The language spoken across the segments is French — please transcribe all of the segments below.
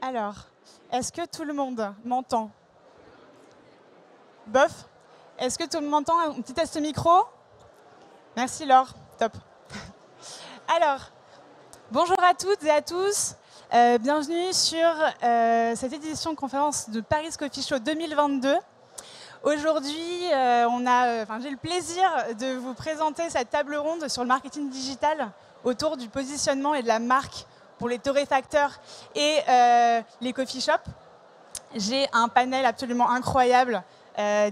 Alors, est-ce que tout le monde m'entend? Bof. Est-ce que tout le monde m'entend? Un petit test micro? Merci Laure, top. Alors, bonjour à toutes et à tous. Bienvenue sur cette édition de conférence de Paris Coffee Show 2022. Aujourd'hui, j'ai le plaisir de vous présenter cette table ronde sur le marketing digital autour du positionnement et de la marque pour les torréfacteurs et les coffee shops. J'ai un panel absolument incroyable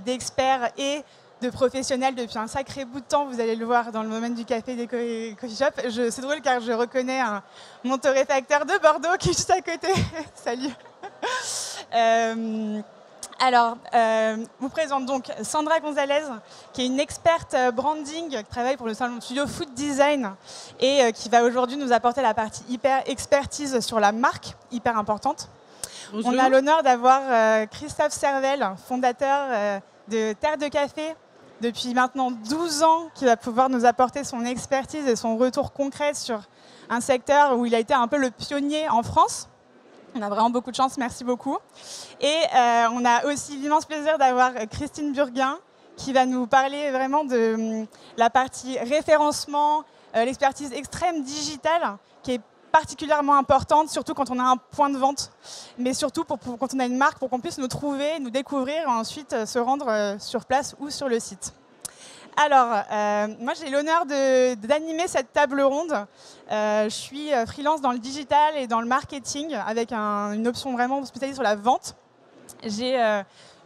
d'experts et de professionnels depuis un sacré bout de temps. Vous allez le voir dans le domaine du café et des coffee shops. C'est drôle car je reconnais mon torréfacteur de Bordeaux qui est juste à côté. Salut. Je vous présente donc Sandra Gonzalez, qui est une experte branding, qui travaille pour le salon studio Food Design et qui va aujourd'hui nous apporter la partie hyper expertise sur la marque, hyper importante. Bonjour. On a l'honneur d'avoir Christophe Servel, fondateur de Terre de Café, depuis maintenant 12 ans, qui va pouvoir nous apporter son expertise et son retour concret sur un secteur où il a été un peu le pionnier en France. On a vraiment beaucoup de chance, merci beaucoup. Et on a aussi l'immense plaisir d'avoir Christine Burguin qui va nous parler vraiment de la partie référencement, l'expertise extrême digitale qui est particulièrement importante, surtout quand on a un point de vente, mais surtout quand on a une marque pour qu'on puisse nous trouver, nous découvrir et ensuite se rendre sur place ou sur le site. Alors, moi j'ai l'honneur d'animer cette table ronde. Je suis freelance dans le digital et dans le marketing avec une option vraiment spécialisée sur la vente. J'ai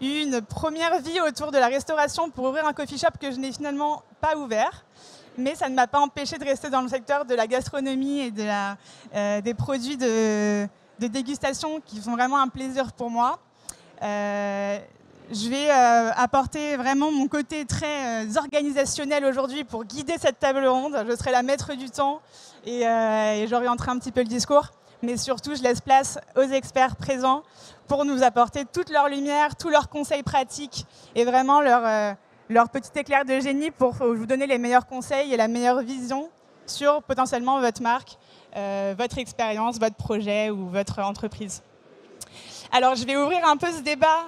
eu une première vie autour de la restauration pour ouvrir un coffee shop que je n'ai finalement pas ouvert. Mais ça ne m'a pas empêché de rester dans le secteur de la gastronomie et des produits de dégustation qui sont vraiment un plaisir pour moi. Je vais apporter vraiment mon côté très organisationnel aujourd'hui pour guider cette table ronde. Je serai la maître du temps et j'orienterai un petit peu le discours. Mais surtout, je laisse place aux experts présents pour nous apporter toute leur lumière, tous leurs conseils pratiques et vraiment leur petit éclair de génie pour vous donner les meilleurs conseils et la meilleure vision sur potentiellement votre marque, votre expérience, votre projet ou votre entreprise. Alors, je vais ouvrir un peu ce débat,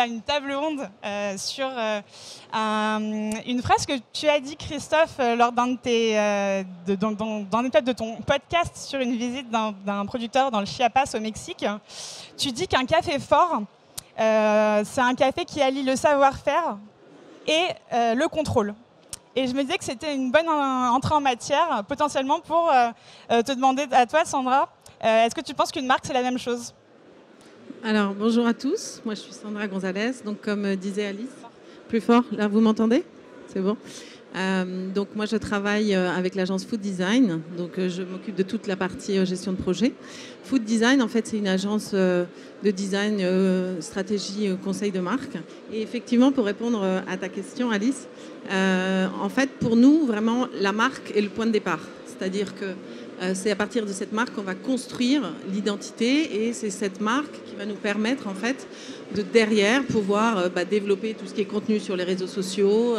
une table ronde sur une phrase que tu as dit, Christophe, lors d'un épisode de ton podcast sur une visite d'un producteur dans le Chiapas au Mexique. Tu dis qu'un café fort, c'est un café qui allie le savoir-faire et le contrôle. Et je me disais que c'était une bonne entrée en matière, potentiellement pour te demander à toi, Sandra, est-ce que tu penses qu'une marque, c'est la même chose ? Alors, bonjour à tous. Moi, je suis Sandra Gonzalez. Donc, comme disait Alice, plus fort, là, vous m'entendez? C'est bon. Donc, moi, je travaille avec l'agence Food Design. Donc, je m'occupe de toute la partie gestion de projet. Food Design, en fait, c'est une agence de design, stratégie, conseil de marque. Et effectivement, pour répondre à ta question, Alice, en fait, pour nous, vraiment, la marque est le point de départ. C'est-à-dire que c'est à partir de cette marque qu'on va construire l'identité et c'est cette marque qui va nous permettre en fait de derrière pouvoir développer tout ce qui est contenu sur les réseaux sociaux,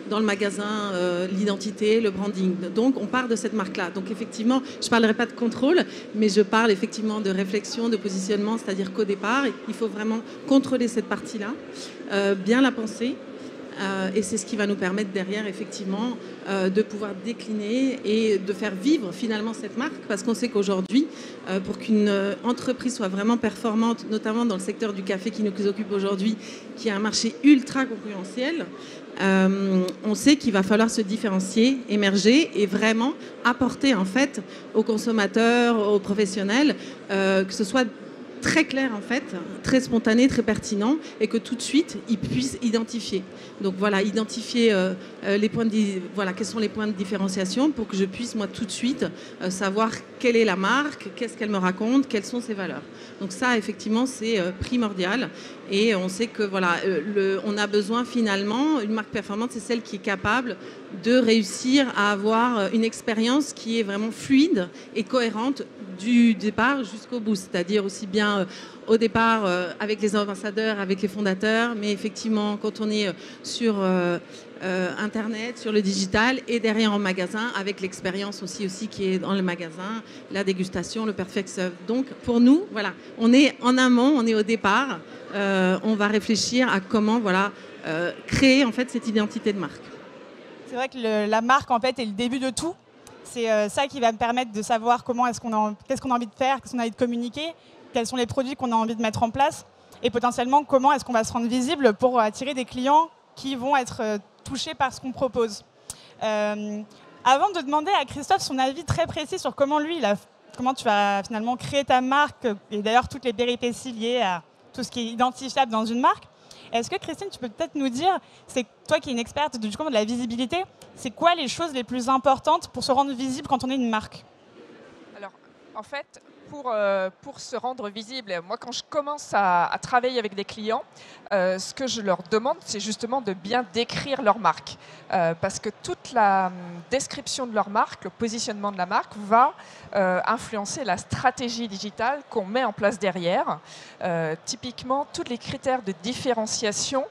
dans le magasin, l'identité, le branding. Donc on part de cette marque-là. Donc effectivement, je ne parlerai pas de contrôle, mais je parle effectivement de réflexion, de positionnement, c'est-à-dire qu'au départ, il faut vraiment contrôler cette partie-là, bien la penser. Et c'est ce qui va nous permettre derrière effectivement de pouvoir décliner et de faire vivre finalement cette marque parce qu'on sait qu'aujourd'hui pour qu'une entreprise soit vraiment performante, notamment dans le secteur du café qui nous occupe aujourd'hui, qui est un marché ultra concurrentiel, on sait qu'il va falloir se différencier, émerger et vraiment apporter en fait aux consommateurs, aux professionnels que ce soit très clair en fait, très spontané, très pertinent et que tout de suite ils puissent identifier. Donc voilà, identifier quels sont les points de différenciation pour que je puisse moi tout de suite savoir quelle est la marque, qu'est-ce qu'elle me raconte, quelles sont ses valeurs. Donc ça effectivement c'est primordial et on sait que voilà, on a besoin finalement, une marque performante c'est celle qui est capable de réussir à avoir une expérience qui est vraiment fluide et cohérente du départ jusqu'au bout, c'est-à-dire aussi bien au départ avec les ambassadeurs, avec les fondateurs, mais effectivement quand on est sur Internet, sur le digital et derrière en magasin avec l'expérience aussi qui est dans le magasin, la dégustation, le perfect serve. Donc pour nous, voilà, on est en amont, on est au départ, on va réfléchir à comment créer en fait cette identité de marque. C'est vrai que la marque en fait est le début de tout. C'est ça qui va me permettre de savoir qu'est-ce qu'on a envie de faire, qu'est-ce qu'on a envie de communiquer, quels sont les produits qu'on a envie de mettre en place et potentiellement comment est-ce qu'on va se rendre visible pour attirer des clients qui vont être touchés par ce qu'on propose. Avant de demander à Christophe son avis très précis sur comment tu as finalement créé ta marque et d'ailleurs toutes les péripéties liées à tout ce qui est identifiable dans une marque, est-ce que Christine, tu peux peut-être nous dire, c'est toi qui es une experte de la visibilité, c'est quoi les choses les plus importantes pour se rendre visible quand on est une marque? Alors, en fait, pour se rendre visible, moi, quand je commence à travailler avec des clients, ce que je leur demande, c'est justement de bien décrire leur marque. Parce que toute la description de leur marque, le positionnement de la marque va influencer la stratégie digitale qu'on met en place derrière. Typiquement, tous les critères de différenciation,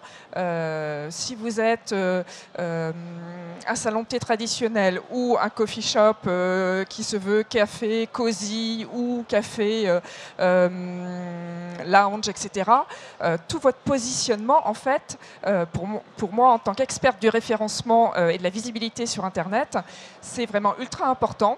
si vous êtes un salon de thé traditionnel ou un coffee shop qui se veut café cosy ou café lounge, etc., tout votre positionnement, en fait, pour moi, en tant qu'experte du référencement et de la visibilité sur Internet, c'est vraiment ultra important.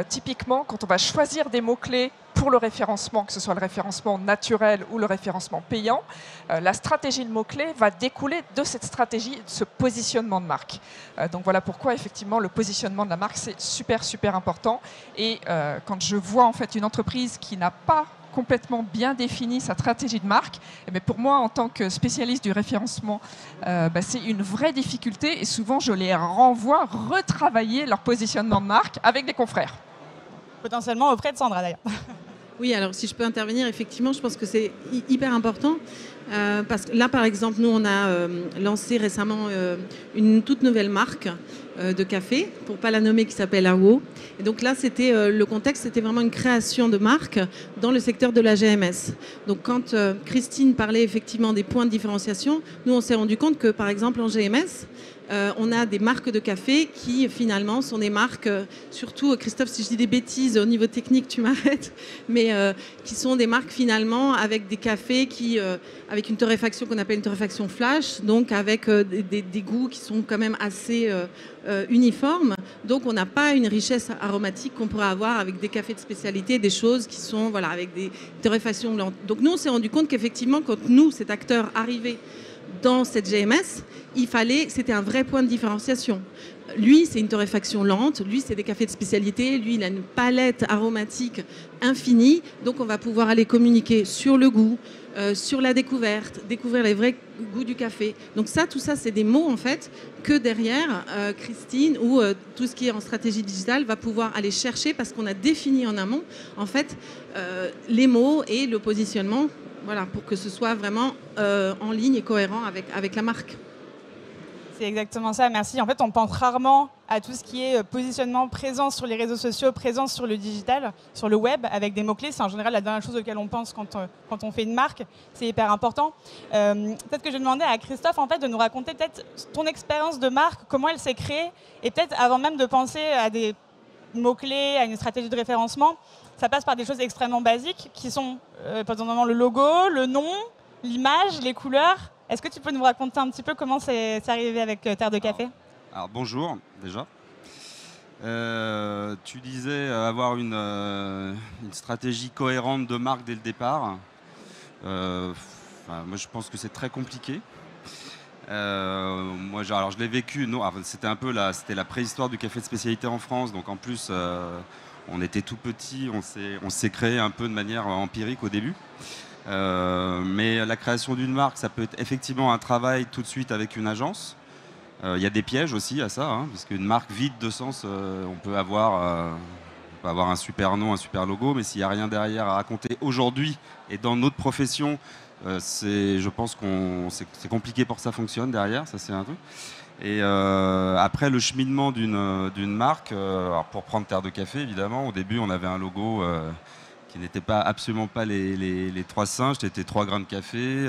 Typiquement, quand on va choisir des mots-clés pour le référencement, que ce soit le référencement naturel ou le référencement payant, la stratégie de mots-clés va découler de cette stratégie, de ce positionnement de marque. Donc voilà pourquoi, effectivement, le positionnement de la marque, c'est super, super important. Et quand je vois en fait une entreprise qui n'a pas complètement bien défini sa stratégie de marque, mais pour moi, en tant que spécialiste du référencement, c'est une vraie difficulté et souvent, je les renvoie retravailler leur positionnement de marque avec des confrères. Potentiellement auprès de Sandra, d'ailleurs. Oui, alors si je peux intervenir, effectivement, je pense que c'est hyper important. Parce que là, par exemple, nous, on a lancé récemment une toute nouvelle marque de café, pour ne pas la nommer, qui s'appelle Awo. Et donc là, le contexte, c'était vraiment une création de marque dans le secteur de la GMS. Donc quand Christine parlait effectivement des points de différenciation, nous, on s'est rendu compte que, par exemple, en GMS, on a des marques de café qui finalement sont des marques, surtout Christophe, si je dis des bêtises au niveau technique, tu m'arrêtes, mais qui sont des marques finalement avec des cafés avec une torréfaction qu'on appelle une torréfaction flash, donc avec des goûts qui sont quand même assez uniformes. Donc on n'a pas une richesse aromatique qu'on pourrait avoir avec des cafés de spécialité, des choses qui sont avec des torréfactions lentes. Donc nous on s'est rendu compte qu'effectivement quand nous, cet acteur, arrivait dans cette GMS, c'était un vrai point de différenciation. Lui, c'est une torréfaction lente, lui, c'est des cafés de spécialité, lui, il a une palette aromatique infinie, donc on va pouvoir aller communiquer sur le goût, sur la découverte, découvrir les vrais goûts du café. Donc tout ça, c'est des mots, en fait, que derrière, Christine ou tout ce qui est en stratégie digitale va pouvoir aller chercher parce qu'on a défini en amont, en fait, les mots et le positionnement, voilà, pour que ce soit vraiment en ligne et cohérent avec la marque. C'est exactement ça, merci. En fait, on pense rarement à tout ce qui est positionnement, présence sur les réseaux sociaux, présence sur le digital, sur le web, avec des mots-clés. C'est en général la dernière chose auquel on pense quand on fait une marque. C'est hyper important. Peut-être que je vais demander à Christophe en fait, de nous raconter peut-être ton expérience de marque, comment elle s'est créée, et peut-être avant même de penser à des mots-clés, à une stratégie de référencement, ça passe par des choses extrêmement basiques qui sont potentiellement le logo, le nom, l'image, les couleurs. Est-ce que tu peux nous raconter un petit peu comment c'est arrivé avec Terre de Café ? Alors bonjour déjà. Tu disais avoir une stratégie cohérente de marque dès le départ. Moi je pense que c'est très compliqué. Moi alors je l'ai vécu. Non, c'était un peu c'était la préhistoire du café de spécialité en France. Donc en plus on était tout petit, on s'est créé un peu de manière empirique au début. Mais la création d'une marque, ça peut être effectivement un travail tout de suite avec une agence. Il y a des pièges aussi à ça, parce qu'une marque vide de sens, on peut avoir un super nom, un super logo, mais s'il n'y a rien derrière à raconter aujourd'hui et dans notre profession, je pense que c'est compliqué pour que ça fonctionne derrière, ça c'est un truc. Et après le cheminement d'une marque, alors pour prendre Terre de Café, évidemment, au début, on avait un logo qui n'était absolument pas les trois singes, c'était 3 grains de café.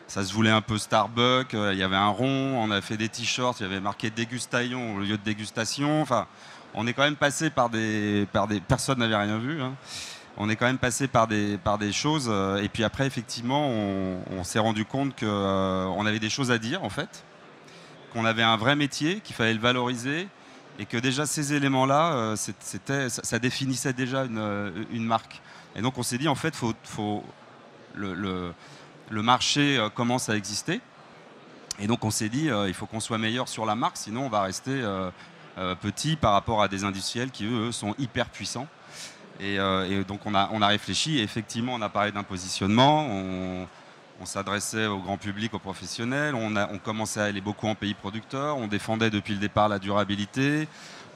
Ça se voulait un peu Starbucks, il y avait un rond, on a fait des t-shirts, il y avait marqué dégustation au lieu de dégustation. Enfin, on est quand même passé par des personne n'avait rien vu. Hein. On est quand même passé par des choses. Et puis après, effectivement, on s'est rendu compte qu'on avait des choses à dire, en fait, qu'on avait un vrai métier, qu'il fallait le valoriser, et que déjà ces éléments-là, ça définissait déjà une marque. Et donc on s'est dit, en fait, le marché commence à exister. Et donc on s'est dit, il faut qu'on soit meilleur sur la marque, sinon on va rester petit par rapport à des industriels qui, eux, sont hyper puissants. Et donc on a réfléchi, et effectivement on a parlé d'un positionnement, on s'adressait au grand public, aux professionnels, on commençait à aller beaucoup en pays producteurs, on défendait depuis le départ la durabilité,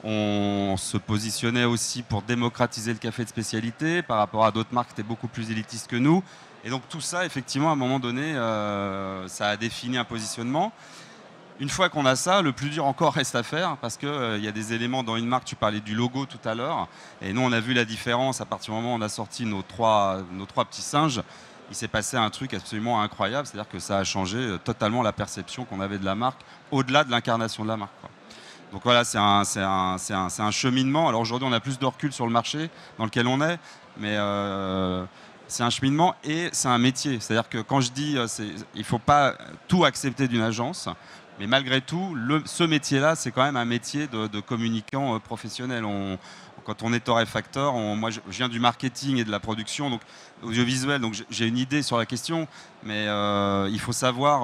on se positionnait aussi pour démocratiser le café de spécialité par rapport à d'autres marques qui étaient beaucoup plus élitistes que nous. Et donc tout ça, effectivement, à un moment donné, ça a défini un positionnement. Une fois qu'on a ça, le plus dur encore reste à faire, parce qu'il y a des éléments dans une marque, tu parlais du logo tout à l'heure, et nous on a vu la différence à partir du moment où on a sorti nos trois petits singes. Il s'est passé un truc absolument incroyable, c'est-à-dire que ça a changé totalement la perception qu'on avait de la marque, au-delà de l'incarnation de la marque, quoi. Donc voilà, c'est un cheminement. Alors aujourd'hui, on a plus de recul sur le marché dans lequel on est, mais c'est un cheminement et c'est un métier. C'est-à-dire que quand je dis il ne faut pas tout accepter d'une agence, mais malgré tout, ce métier-là, c'est quand même un métier de communicant professionnel. Quand on est torréfacteur, moi je viens du marketing et de la production, donc audiovisuel, donc j'ai une idée sur la question, mais il faut savoir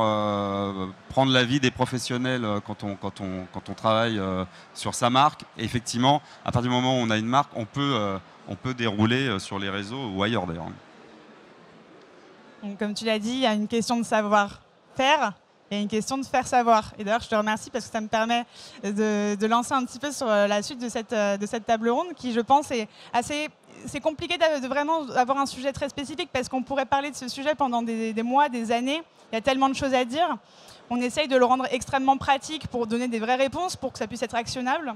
prendre l'avis des professionnels quand on travaille sur sa marque. Et effectivement, à partir du moment où on a une marque, on peut dérouler sur les réseaux ou ailleurs d'ailleurs. Donc, comme tu l'as dit, il y a une question de savoir-faire. Il y a une question de faire savoir. Et d'ailleurs, je te remercie parce que ça me permet de lancer un petit peu sur la suite de cette table ronde qui, je pense, est assez... C'est compliqué de vraiment avoir un sujet très spécifique parce qu'on pourrait parler de ce sujet pendant des mois, des années. Il y a tellement de choses à dire. On essaye de le rendre extrêmement pratique pour donner des vraies réponses, pour que ça puisse être actionnable.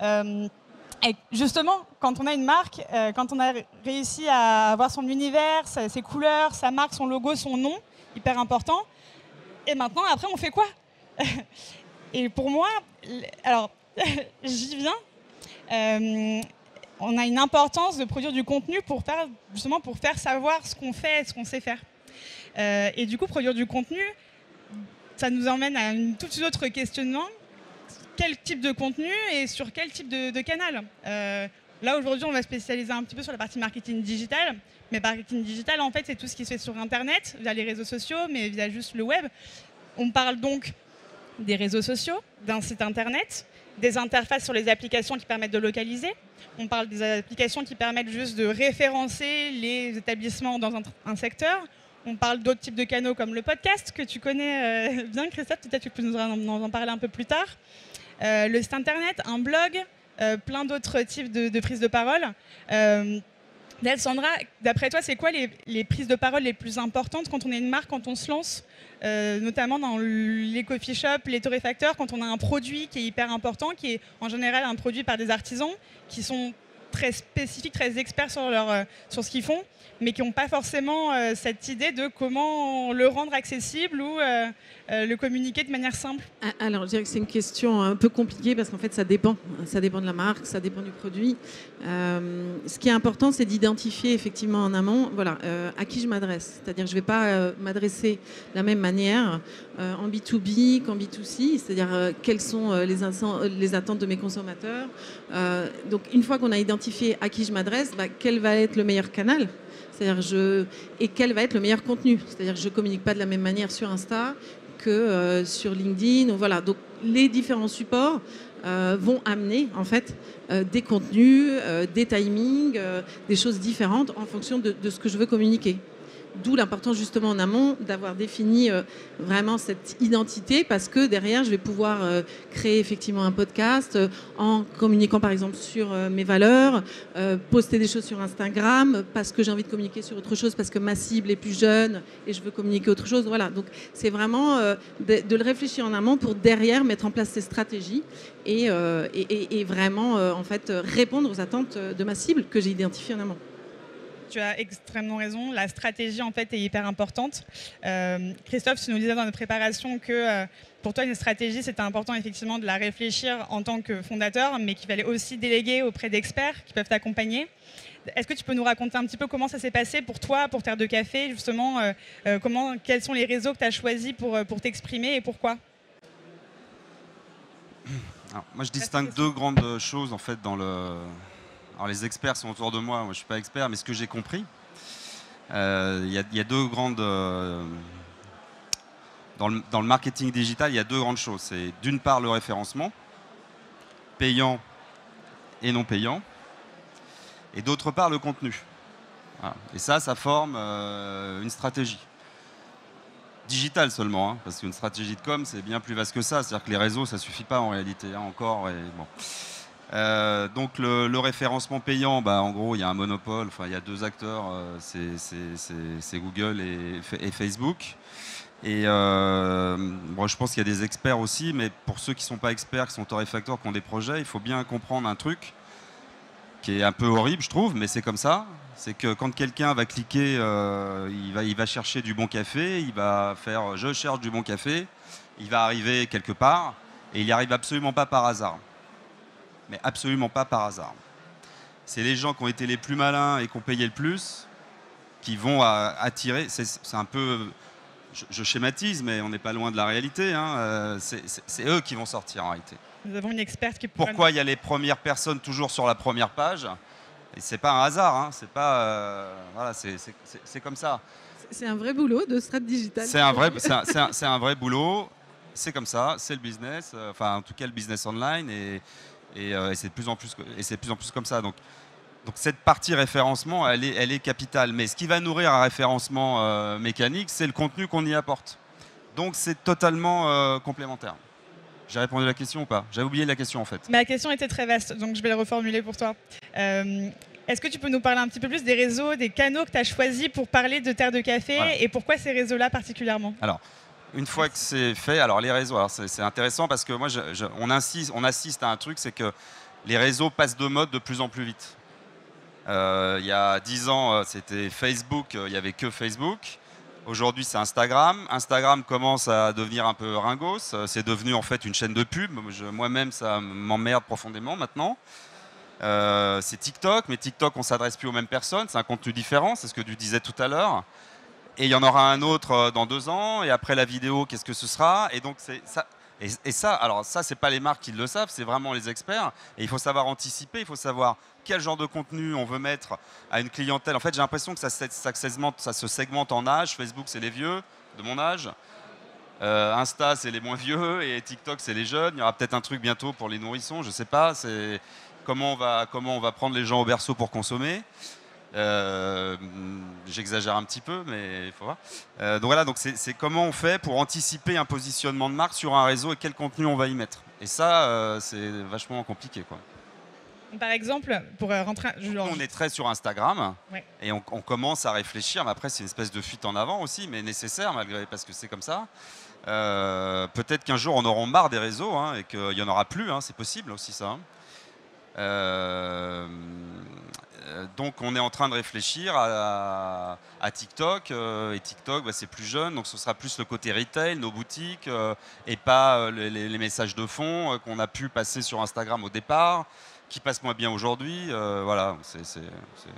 Et justement, quand on a une marque, quand on a réussi à avoir son univers, ses couleurs, sa marque, son logo, son nom, hyper important. Et maintenant, après, on fait quoi? Et pour moi, alors, j'y viens. On a une importance de produire du contenu pour faire savoir ce qu'on fait et ce qu'on sait faire. Et du coup, produire du contenu, ça nous emmène à un tout autre questionnement. Quel type de contenu et sur quel type de canal? Là, aujourd'hui, on va spécialiser un petit peu sur la partie marketing digital. Mais marketing digital, en fait, c'est tout ce qui se fait sur Internet, via les réseaux sociaux, mais via juste le web. On parle donc des réseaux sociaux, d'un site Internet, des interfaces sur les applications qui permettent de localiser. On parle des applications qui permettent juste de référencer les établissements dans un secteur. On parle d'autres types de canaux comme le podcast, que tu connais bien, Christophe. Peut-être que tu peux nous en parler un peu plus tard. Le site Internet, un blog, plein d'autres types de prises de parole. Sandra, d'après toi, c'est quoi les prises de parole les plus importantes quand on est une marque, quand on se lance, notamment dans les coffee shops, les torréfacteurs, quand on a un produit qui est hyper important, qui est en général un produit par des artisans qui sont très spécifiques, très experts sur ce qu'ils font, mais qui n'ont pas forcément cette idée de comment le rendre accessible ou le communiquer de manière simple? Alors, je dirais que c'est une question un peu compliquée parce qu'en fait, ça dépend. Ça dépend de la marque, ça dépend du produit. Ce qui est important, c'est d'identifier effectivement en amont à qui je m'adresse. C'est-à-dire que je ne vais pas m'adresser de la même manière en B2B qu'en B2C, c'est-à-dire quelles sont les attentes de mes consommateurs. Donc, une fois qu'on a identifié à qui je m'adresse, quel va être le meilleur canal? C'est-à-dire et quel va être le meilleur contenu? C'est-à-dire que je ne communique pas de la même manière sur Insta que sur LinkedIn. Voilà. Donc, les différents supports vont amener en fait des contenus, des timings, des choses différentes en fonction de ce que je veux communiquer. d'où l'importance justement en amont d'avoir défini vraiment cette identité, parce que derrière, je vais pouvoir créer effectivement un podcast en communiquant par exemple sur mes valeurs, poster des choses sur Instagram parce que j'ai envie de communiquer sur autre chose, parce que ma cible est plus jeune et je veux communiquer autre chose. Voilà, donc c'est vraiment de le réfléchir en amont pour derrière mettre en place ces stratégies et vraiment en fait répondre aux attentes de ma cible que j'ai identifiée en amont. Tu as extrêmement raison. La stratégie, en fait, est hyper importante. Christophe, tu nous disais dans notre préparation que pour toi, une stratégie, c'était important effectivement de la réfléchir en tant que fondateur, mais qu'il fallait aussi déléguer auprès d'experts qui peuvent t'accompagner. Est-ce que tu peux nous raconter un petit peu comment ça s'est passé pour toi, pour Terre de Café, justement, quels sont les réseaux que tu as choisis pour t'exprimer et pourquoi? Alors, moi, je distingue deux grandes choses en fait dans le... Alors les experts sont autour de moi, moi je ne suis pas expert, mais ce que j'ai compris, il y a deux grandes... dans le marketing digital, il y a deux grandes choses. C'est d'une part le référencement, payant et non payant, et d'autre part le contenu. Voilà. Et ça forme une stratégie. Digitale seulement, hein, parce qu'une stratégie de com, c'est bien plus vaste que ça. C'est-à-dire que les réseaux, ça ne suffit pas en réalité, hein, encore. Et bon. Donc le référencement payant, en gros il y a un monopole, enfin il y a deux acteurs, c'est Google et Facebook. Et je pense qu'il y a des experts aussi, mais pour ceux qui ne sont pas experts, qui sont torréfacteurs, qui ont des projets, il faut bien comprendre un truc qui est un peu horrible, je trouve, mais c'est comme ça. C'est que quand quelqu'un va cliquer, il va chercher du bon café, il va faire « je cherche du bon café », il va arriver quelque part, et il n'y arrive absolument pas par hasard. Mais absolument pas par hasard. C'est les gens qui ont été les plus malins et qui ont payé le plus qui vont attirer. C'est un peu, je schématise, mais on n'est pas loin de la réalité. Hein. C'est eux qui vont sortir en réalité. Nous avons une experte qui... Pourquoi il y a les premières personnes toujours sur la première page? Et c'est pas un hasard. Hein. C'est pas, voilà, c'est comme ça. C'est un vrai boulot de strat digital. C'est un vrai boulot. C'est comme ça. C'est le business. Enfin, en tout cas, le business online et c'est de plus en plus comme ça. Donc cette partie référencement, elle est capitale. Mais ce qui va nourrir un référencement mécanique, c'est le contenu qu'on y apporte. Donc c'est totalement complémentaire. J'ai répondu à la question ou pas? J'avais oublié la question en fait. Ma question était très vaste, donc je vais la reformuler pour toi. Est-ce que tu peux nous parler un petit peu plus des réseaux, des canaux que tu as choisis pour parler de Terre de Café, voilà. Et pourquoi ces réseaux-là particulièrement? Alors, une fois que c'est fait, alors les réseaux, c'est intéressant parce que moi, on assiste à un truc, c'est que les réseaux passent de mode de plus en plus vite. Il y a 10 ans, c'était Facebook, il n'y avait que Facebook. Aujourd'hui, c'est Instagram. Instagram commence à devenir un peu ringos. C'est devenu en fait une chaîne de pub. Moi-même, ça m'emmerde profondément maintenant. C'est TikTok, mais TikTok, on ne s'adresse plus aux mêmes personnes. C'est un contenu différent, c'est ce que tu disais tout à l'heure. Et il y en aura un autre dans 2 ans, et après la vidéo, qu'est-ce que ce sera? Et donc, c'est ça. Et ça, alors ça, c'est pas les marques qui le savent, c'est vraiment les experts. Et il faut savoir anticiper, il faut savoir quel genre de contenu on veut mettre à une clientèle. En fait, j'ai l'impression que ça se segmente en âge. Facebook, c'est les vieux de mon âge. Insta, c'est les moins vieux. Et TikTok, c'est les jeunes. Il y aura peut-être un truc bientôt pour les nourrissons, je sais pas. C'est comment on va prendre les gens au berceau pour consommer. J'exagère un petit peu, mais il faut voir. Donc voilà, donc c'est comment on fait pour anticiper un positionnement de marque sur un réseau et quel contenu on va y mettre. Et ça, c'est vachement compliqué, quoi. Par exemple, pour rentrer... On est très sur Instagram, ouais. Et on commence à réfléchir, mais après c'est une espèce de fuite en avant aussi, mais nécessaire malgré, parce que c'est comme ça. Peut-être qu'un jour on aura marre des réseaux, hein, et qu'il n'y en aura plus, hein, c'est possible aussi ça. Donc on est en train de réfléchir à TikTok, et TikTok c'est plus jeune, donc ce sera plus le côté retail, nos boutiques, et pas les messages de fond qu'on a pu passer sur Instagram au départ, qui passent moins bien aujourd'hui. Voilà,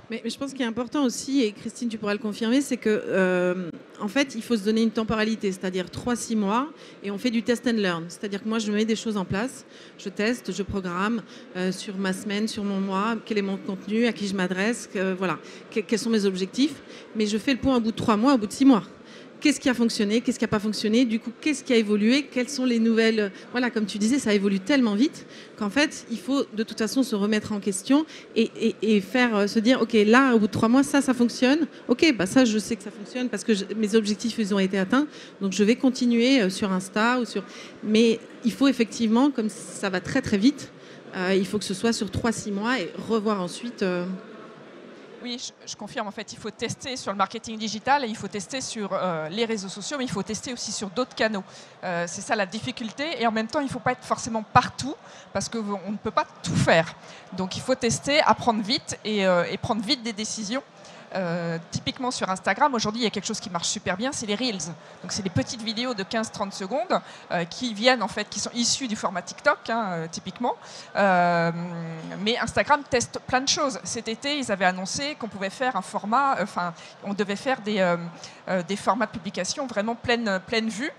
Mais je pense qu'il est important aussi, et Christine tu pourras le confirmer, c'est que en fait il faut se donner une temporalité, c'est-à-dire 3-6 mois, et on fait du test and learn. C'est-à-dire que moi je mets des choses en place, je teste, je programme sur ma semaine, sur mon mois, quel est mon contenu, à qui je m'adresse, voilà, quels sont mes objectifs, mais je fais le point au bout de 3 mois, au bout de 6 mois. qu'est-ce qui a fonctionné, qu'est-ce qui n'a pas fonctionné, du coup, qu'est-ce qui a évolué, quelles sont les nouvelles... Voilà, comme tu disais, ça évolue tellement vite qu'en fait, il faut de toute façon se remettre en question et faire se dire, OK, là, au bout de 3 mois, ça fonctionne. OK, bah ça, je sais que ça fonctionne parce que mes objectifs, ils ont été atteints. Donc, je vais continuer sur Insta ou sur... Mais il faut effectivement, comme ça va très, très vite, il faut que ce soit sur 3-6 mois et revoir ensuite... Oui, je confirme. En fait, il faut tester sur le marketing digital et il faut tester sur les réseaux sociaux, mais il faut tester aussi sur d'autres canaux. C'est ça la difficulté. Et en même temps, il ne faut pas être forcément partout parce qu'on ne peut pas tout faire. Donc, il faut tester, apprendre vite et prendre vite des décisions. Typiquement sur Instagram, aujourd'hui, il y a quelque chose qui marche super bien, c'est les Reels. Donc, c'est des petites vidéos de 15-30 secondes qui viennent, en fait, qui sont issues du format TikTok, typiquement. Mais Instagram teste plein de choses. Cet été, ils avaient annoncé qu'on pouvait faire un format, on devait faire des formats de publication vraiment pleine vue.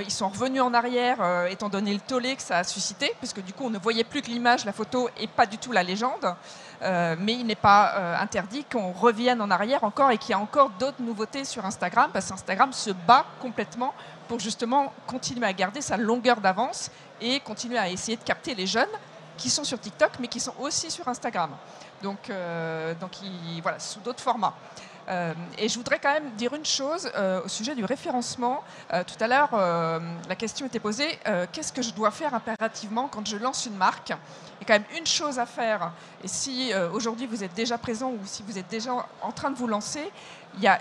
Ils sont revenus en arrière, étant donné le tollé que ça a suscité, puisque du coup, on ne voyait plus que l'image, la photo, et pas du tout la légende. Mais il n'est pas interdit qu'on revienne en arrière encore et qu'il y a encore d'autres nouveautés sur Instagram, parce qu'Instagram se bat complètement pour justement continuer à garder sa longueur d'avance et continuer à essayer de capter les jeunes qui sont sur TikTok mais qui sont aussi sur Instagram. Donc voilà, sous d'autres formats. Et je voudrais quand même dire une chose au sujet du référencement. Tout à l'heure, la question était posée, qu'est-ce que je dois faire impérativement quand je lance une marque ? Il y a quand même une chose à faire. Et si aujourd'hui vous êtes déjà présent ou si vous êtes déjà en train de vous lancer, il y a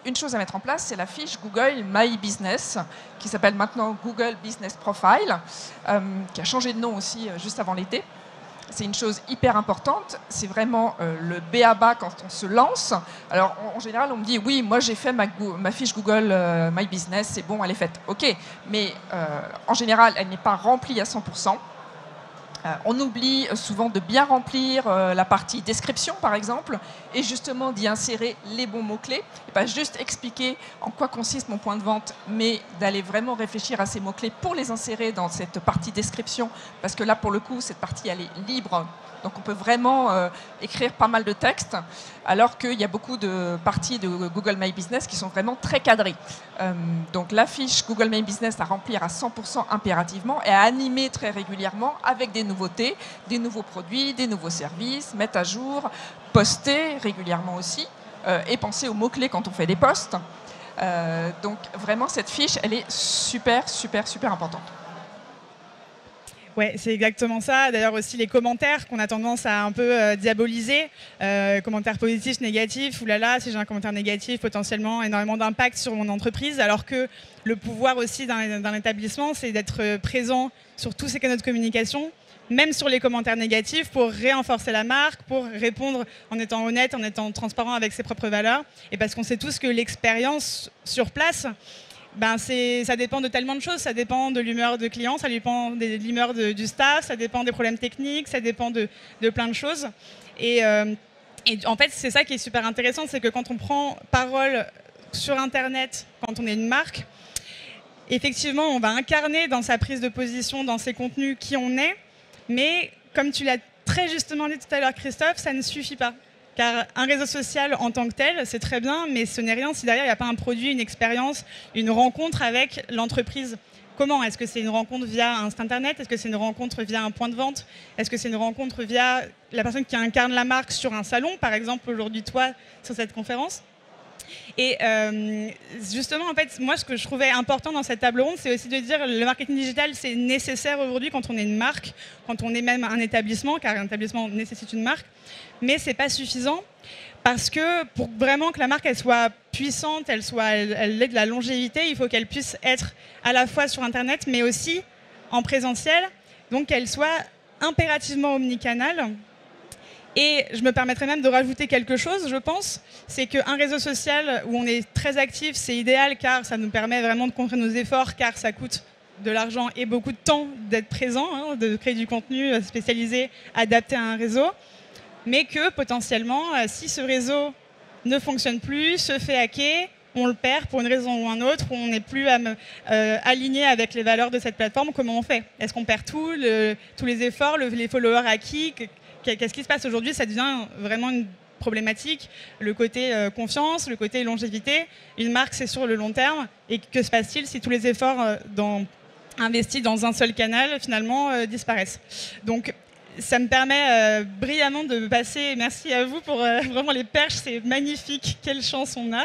une chose à mettre en place, c'est la fiche Google My Business, qui s'appelle maintenant Google Business Profile, qui a changé de nom aussi juste avant l'été. C'est une chose hyper importante, c'est vraiment le b.a.-ba quand on se lance. Alors en général on me dit oui, moi j'ai fait ma fiche Google My Business, c'est bon, elle est faite. Ok, mais en général elle n'est pas remplie à 100%. On oublie souvent de bien remplir la partie description, par exemple, et justement d'y insérer les bons mots-clés. Et pas juste expliquer en quoi consiste mon point de vente, mais d'aller vraiment réfléchir à ces mots-clés pour les insérer dans cette partie description. Parce que là, pour le coup, cette partie, elle est libre. Donc on peut vraiment écrire pas mal de textes, alors qu'il y a beaucoup de parties de Google My Business qui sont vraiment très cadrées. Donc la fiche Google My Business à remplir à 100% impérativement et à animer très régulièrement avec des nouveautés, des nouveaux produits, des nouveaux services, mettre à jour, poster régulièrement aussi, et penser aux mots-clés quand on fait des posts. Donc vraiment cette fiche, elle est super importante. Ouais, c'est exactement ça. D'ailleurs aussi les commentaires qu'on a tendance à un peu diaboliser, commentaires positifs, négatifs, oulala, si j'ai un commentaire négatif, potentiellement énormément d'impact sur mon entreprise, alors que le pouvoir aussi d'un établissement, c'est d'être présent sur tous ces canaux de communication, même sur les commentaires négatifs, pour renforcer la marque, pour répondre en étant honnête, en étant transparent avec ses propres valeurs, et parce qu'on sait tous que l'expérience sur place, ça dépend de tellement de choses, ça dépend de l'humeur de client, ça dépend de l'humeur du staff, ça dépend des problèmes techniques, ça dépend de plein de choses. Et en fait, c'est ça qui est super intéressant, c'est que quand on prend parole sur Internet, quand on est une marque, effectivement, on va incarner dans sa prise de position, dans ses contenus, qui on est, mais comme tu l'as très justement dit tout à l'heure, Christophe, ça ne suffit pas. Car un réseau social en tant que tel, c'est très bien, mais ce n'est rien si derrière il n'y a pas un produit, une expérience, une rencontre avec l'entreprise. Comment ? Est-ce que c'est une rencontre via un site internet ? Est-ce que c'est une rencontre via un point de vente ? Est-ce que c'est une rencontre via la personne qui incarne la marque sur un salon, par exemple aujourd'hui toi sur cette conférence ? Et justement, en fait, moi, ce que je trouvais important dans cette table ronde, c'est aussi de dire que le marketing digital, c'est nécessaire aujourd'hui quand on est une marque, quand on est même un établissement, car un établissement nécessite une marque, mais ce n'est pas suffisant parce que pour vraiment que la marque elle soit puissante, elle ait de la longévité, il faut qu'elle puisse être à la fois sur Internet, mais aussi en présentiel, donc qu'elle soit impérativement omnicanale. Et je me permettrais même de rajouter quelque chose, je pense, c'est qu'un réseau social où on est très actif, c'est idéal car ça nous permet vraiment de contrer nos efforts, car ça coûte de l'argent et beaucoup de temps d'être présent, de créer du contenu spécialisé, adapté à un réseau. Mais que potentiellement, si ce réseau ne fonctionne plus, se fait hacker, on le perd pour une raison ou une autre, ou on n'est plus aligné avec les valeurs de cette plateforme, comment on fait ? Est-ce qu'on perd tous les efforts, les followers acquis ? Qu'est-ce qui se passe aujourd'hui ? Ça devient vraiment problématiques, le côté confiance, le côté longévité. Une marque, c'est sur le long terme. Et que se passe-t-il si tous les efforts investis dans un seul canal, finalement, disparaissent? Donc, ça me permet brillamment de passer, merci à vous pour vraiment les perches, c'est magnifique, quelle chance on a,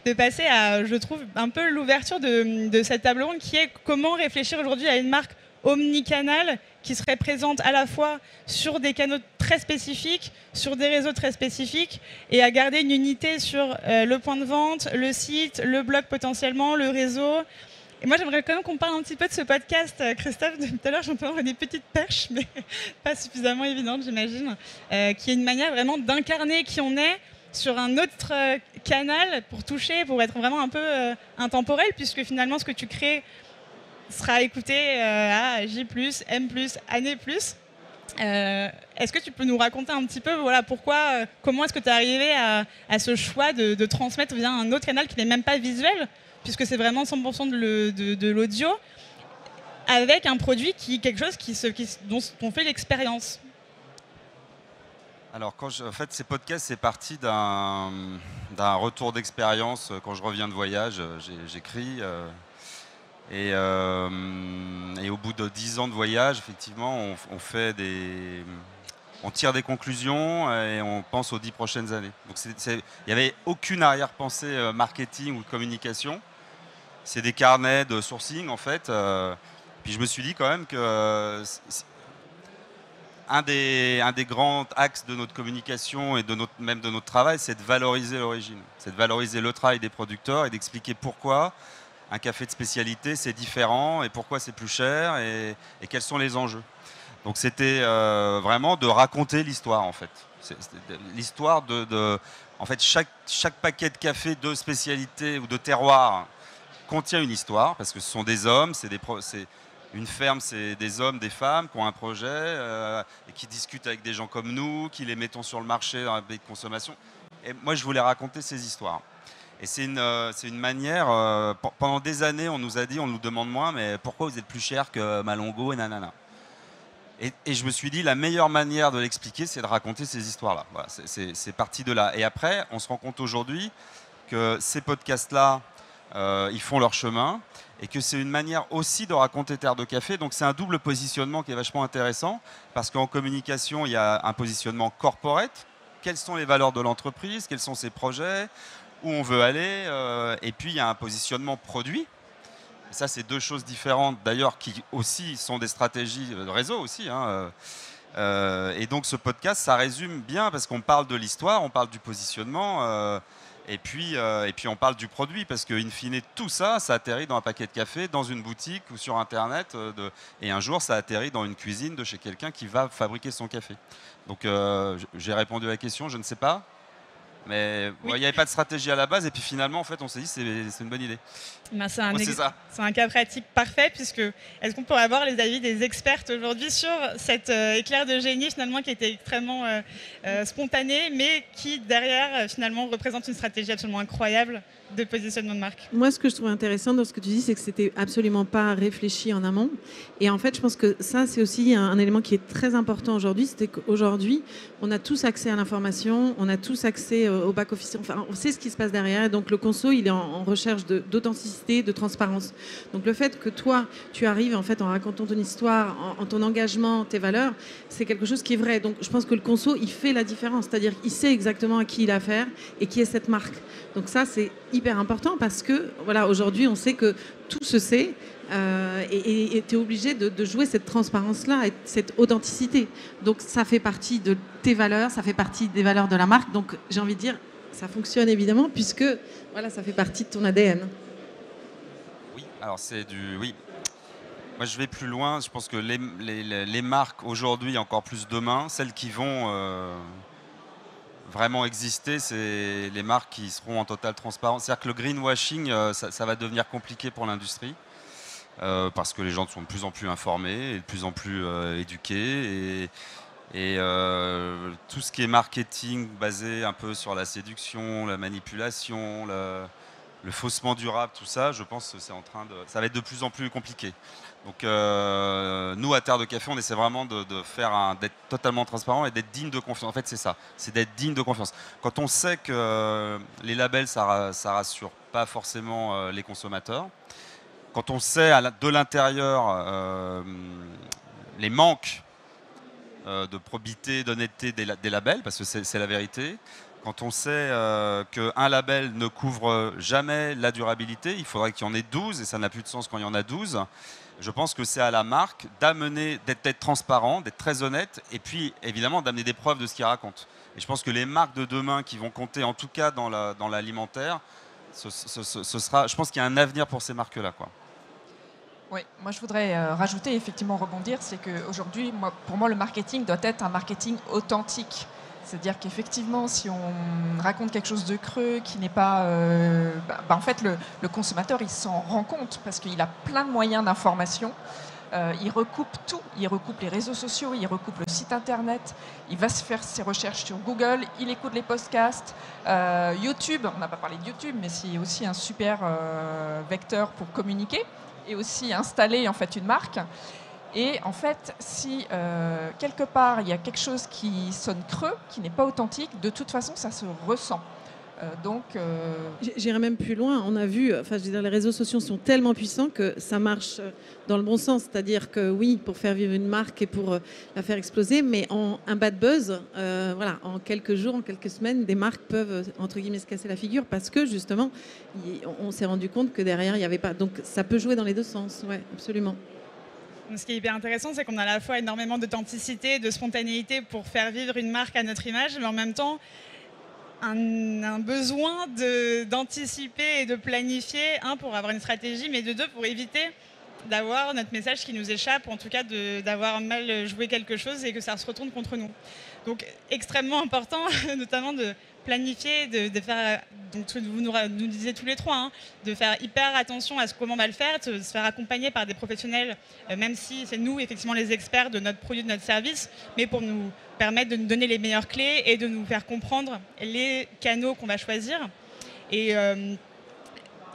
de passer à, je trouve, un peu l'ouverture de cette table ronde qui est comment réfléchir aujourd'hui à une marque omnicanal qui serait présente à la fois sur des canaux très spécifiques, sur des réseaux très spécifiques, et à garder une unité sur le point de vente, le site, le blog potentiellement, le réseau. Et moi, j'aimerais quand même qu'on parle un petit peu de ce podcast. Christophe, tout à l'heure, j'entends des petites perches, mais pas suffisamment évidentes, j'imagine, qui est une manière vraiment d'incarner qui on est sur un autre canal pour toucher, pour être vraiment un peu intemporel, puisque finalement, ce que tu crées sera écouté à J+, M+, année+. Est-ce que tu peux nous raconter un petit peu pourquoi, comment est-ce que tu es arrivé à ce choix de transmettre via un autre canal qui n'est même pas visuel, puisque c'est vraiment 100% de l'audio, avec un produit quelque chose dont on fait l'expérience? Alors, en fait, ces podcasts, c'est parti d'un retour d'expérience. Quand je reviens de voyage, j'écris. Et au bout de 10 ans de voyage, effectivement, on tire des conclusions et on pense aux 10 prochaines années. Donc, il n'y avait aucune arrière-pensée marketing ou de communication. C'est des carnets de sourcing, en fait. Puis je me suis dit quand même que un des grands axes de notre communication et même de notre travail, c'est de valoriser l'origine. C'est de valoriser le travail des producteurs et d'expliquer pourquoi un café de spécialité, c'est différent et pourquoi c'est plus cher et quels sont les enjeux. Donc c'était vraiment de raconter l'histoire, en fait. L'histoire en fait, chaque paquet de café de spécialité ou de terroir contient une histoire, parce que ce sont des hommes, une ferme, c'est des hommes, des femmes qui ont un projet et qui discutent avec des gens comme nous, qui les mettons sur le marché dans la pays de consommation. Et moi, je voulais raconter ces histoires. Et c'est une manière, pendant des années, on nous demande moins, mais pourquoi vous êtes plus cher que Malongo et nanana. Et je me suis dit, la meilleure manière de l'expliquer, c'est de raconter ces histoires-là. Voilà, c'est parti de là. Et après, on se rend compte aujourd'hui que ces podcasts-là, ils font leur chemin et que c'est une manière aussi de raconter Terre de Café. Donc c'est un double positionnement qui est vachement intéressant parce qu'en communication, il y a un positionnement corporate. Quelles sont les valeurs de l'entreprise? Quels sont ses projets? Où on veut aller? Et puis il y a un positionnement produit. Et ça, c'est deux choses différentes d'ailleurs qui aussi sont des stratégies de réseau aussi. Et donc ce podcast, ça résume bien parce qu'on parle de l'histoire, on parle du positionnement. Et puis on parle du produit, parce qu'in fine, tout ça, ça atterrit dans un paquet de café, dans une boutique ou sur Internet. Et un jour, ça atterrit dans une cuisine de chez quelqu'un qui va fabriquer son café. Donc j'ai répondu à la question, je ne sais pas. Mais il n'y avait pas de stratégie à la base. Et puis finalement, en fait, on s'est dit, c'est une bonne idée. Ben, c'est un cas pratique parfait, puisque est-ce qu'on pourrait avoir les avis des expertes aujourd'hui sur cet éclair de génie finalement qui était extrêmement spontané, mais qui derrière finalement représente une stratégie absolument incroyable de positionnement de marque? Moi, ce que je trouve intéressant dans ce que tu dis, c'est que c'était absolument pas réfléchi en amont. Et en fait, je pense que ça, c'est aussi un élément qui est très important aujourd'hui. C'était qu'aujourd'hui, on a tous accès à l'information, on a tous accès au back-office. Enfin, on sait ce qui se passe derrière. Et donc, le conso, il est en recherche d'authenticité, de transparence. Donc, le fait que toi, tu arrives en fait en racontant ton histoire, en ton engagement, tes valeurs, c'est quelque chose qui est vrai. Donc, je pense que le conso, il fait la différence. C'est-à-dire qu'il sait exactement à qui il a affaire et qui est cette marque. Donc ça, c'est hyper important parce que voilà, aujourd'hui, on sait que tout se sait et tu es obligé de jouer cette transparence-là et cette authenticité. Donc ça fait partie de tes valeurs, ça fait partie des valeurs de la marque. Donc j'ai envie de dire, ça fonctionne évidemment puisque voilà, ça fait partie de ton ADN. Oui, alors oui. Moi, je vais plus loin. Je pense que les marques aujourd'hui, encore plus demain, celles qui vont vraiment exister, c'est les marques qui seront en totale transparence. C'est-à-dire que le greenwashing, ça va devenir compliqué pour l'industrie parce que les gens sont de plus en plus informés et de plus en plus éduqués. Et tout ce qui est marketing basé un peu sur la séduction, la manipulation, le faussement durable, tout ça, je pense que ça va être de plus en plus compliqué. Donc nous, à Terre de Café, on essaie vraiment d'être totalement transparent et d'être digne de confiance. En fait, c'est ça, c'est d'être digne de confiance. Quand on sait que les labels, ça rassure pas forcément les consommateurs, quand on sait de l'intérieur les manques de probité, d'honnêteté des labels, parce que c'est la vérité, quand on sait qu'un label ne couvre jamais la durabilité, il faudrait qu'il y en ait 12, et ça n'a plus de sens quand il y en a 12. Je pense que c'est à la marque d'être transparent, d'être très honnête, et puis évidemment d'amener des preuves de ce qu'ils racontent. Et je pense que les marques de demain qui vont compter, en tout cas dans l'alimentaire, je pense qu'il y a un avenir pour ces marques-là, quoi. Oui, moi je voudrais rajouter, effectivement rebondir, c'est qu'aujourd'hui, pour moi, le marketing doit être un marketing authentique. C'est-à-dire qu'effectivement, si on raconte quelque chose de creux qui n'est pas... en fait, le consommateur, il s'en rend compte parce qu'il a plein de moyens d'information. Il recoupe tout. Il recoupe les réseaux sociaux, il recoupe le site internet, il va se faire ses recherches sur Google, il écoute les podcasts. YouTube, on n'a pas parlé de YouTube, mais c'est aussi un super vecteur pour communiquer et aussi installer en fait une marque. Et en fait, si quelque part il y a quelque chose qui sonne creux, qui n'est pas authentique, de toute façon ça se ressent. J'irai même plus loin. On a vu, enfin, je veux dire, les réseaux sociaux sont tellement puissants que ça marche dans le bon sens. C'est-à-dire que oui, pour faire vivre une marque et pour la faire exploser, mais en un bad buzz, voilà, en quelques jours, en quelques semaines, des marques peuvent entre guillemets se casser la figure parce que justement, on s'est rendu compte que derrière il n'y avait pas. Donc ça peut jouer dans les deux sens. Ouais, absolument. Ce qui est hyper intéressant, c'est qu'on a à la fois énormément d'authenticité, de spontanéité pour faire vivre une marque à notre image, mais en même temps un besoin d'anticiper et de planifier, pour avoir une stratégie, mais de deux, pour éviter d'avoir notre message qui nous échappe, ou en tout cas d'avoir mal joué quelque chose et que ça se retourne contre nous. Donc extrêmement important, notamment de planifier, de faire, donc vous nous disiez tous les trois, de faire hyper attention à comment on va le faire, de se faire accompagner par des professionnels, même si c'est nous effectivement les experts de notre produit, de notre service, mais pour nous permettre de nous donner les meilleures clés et de nous faire comprendre les canaux qu'on va choisir. Et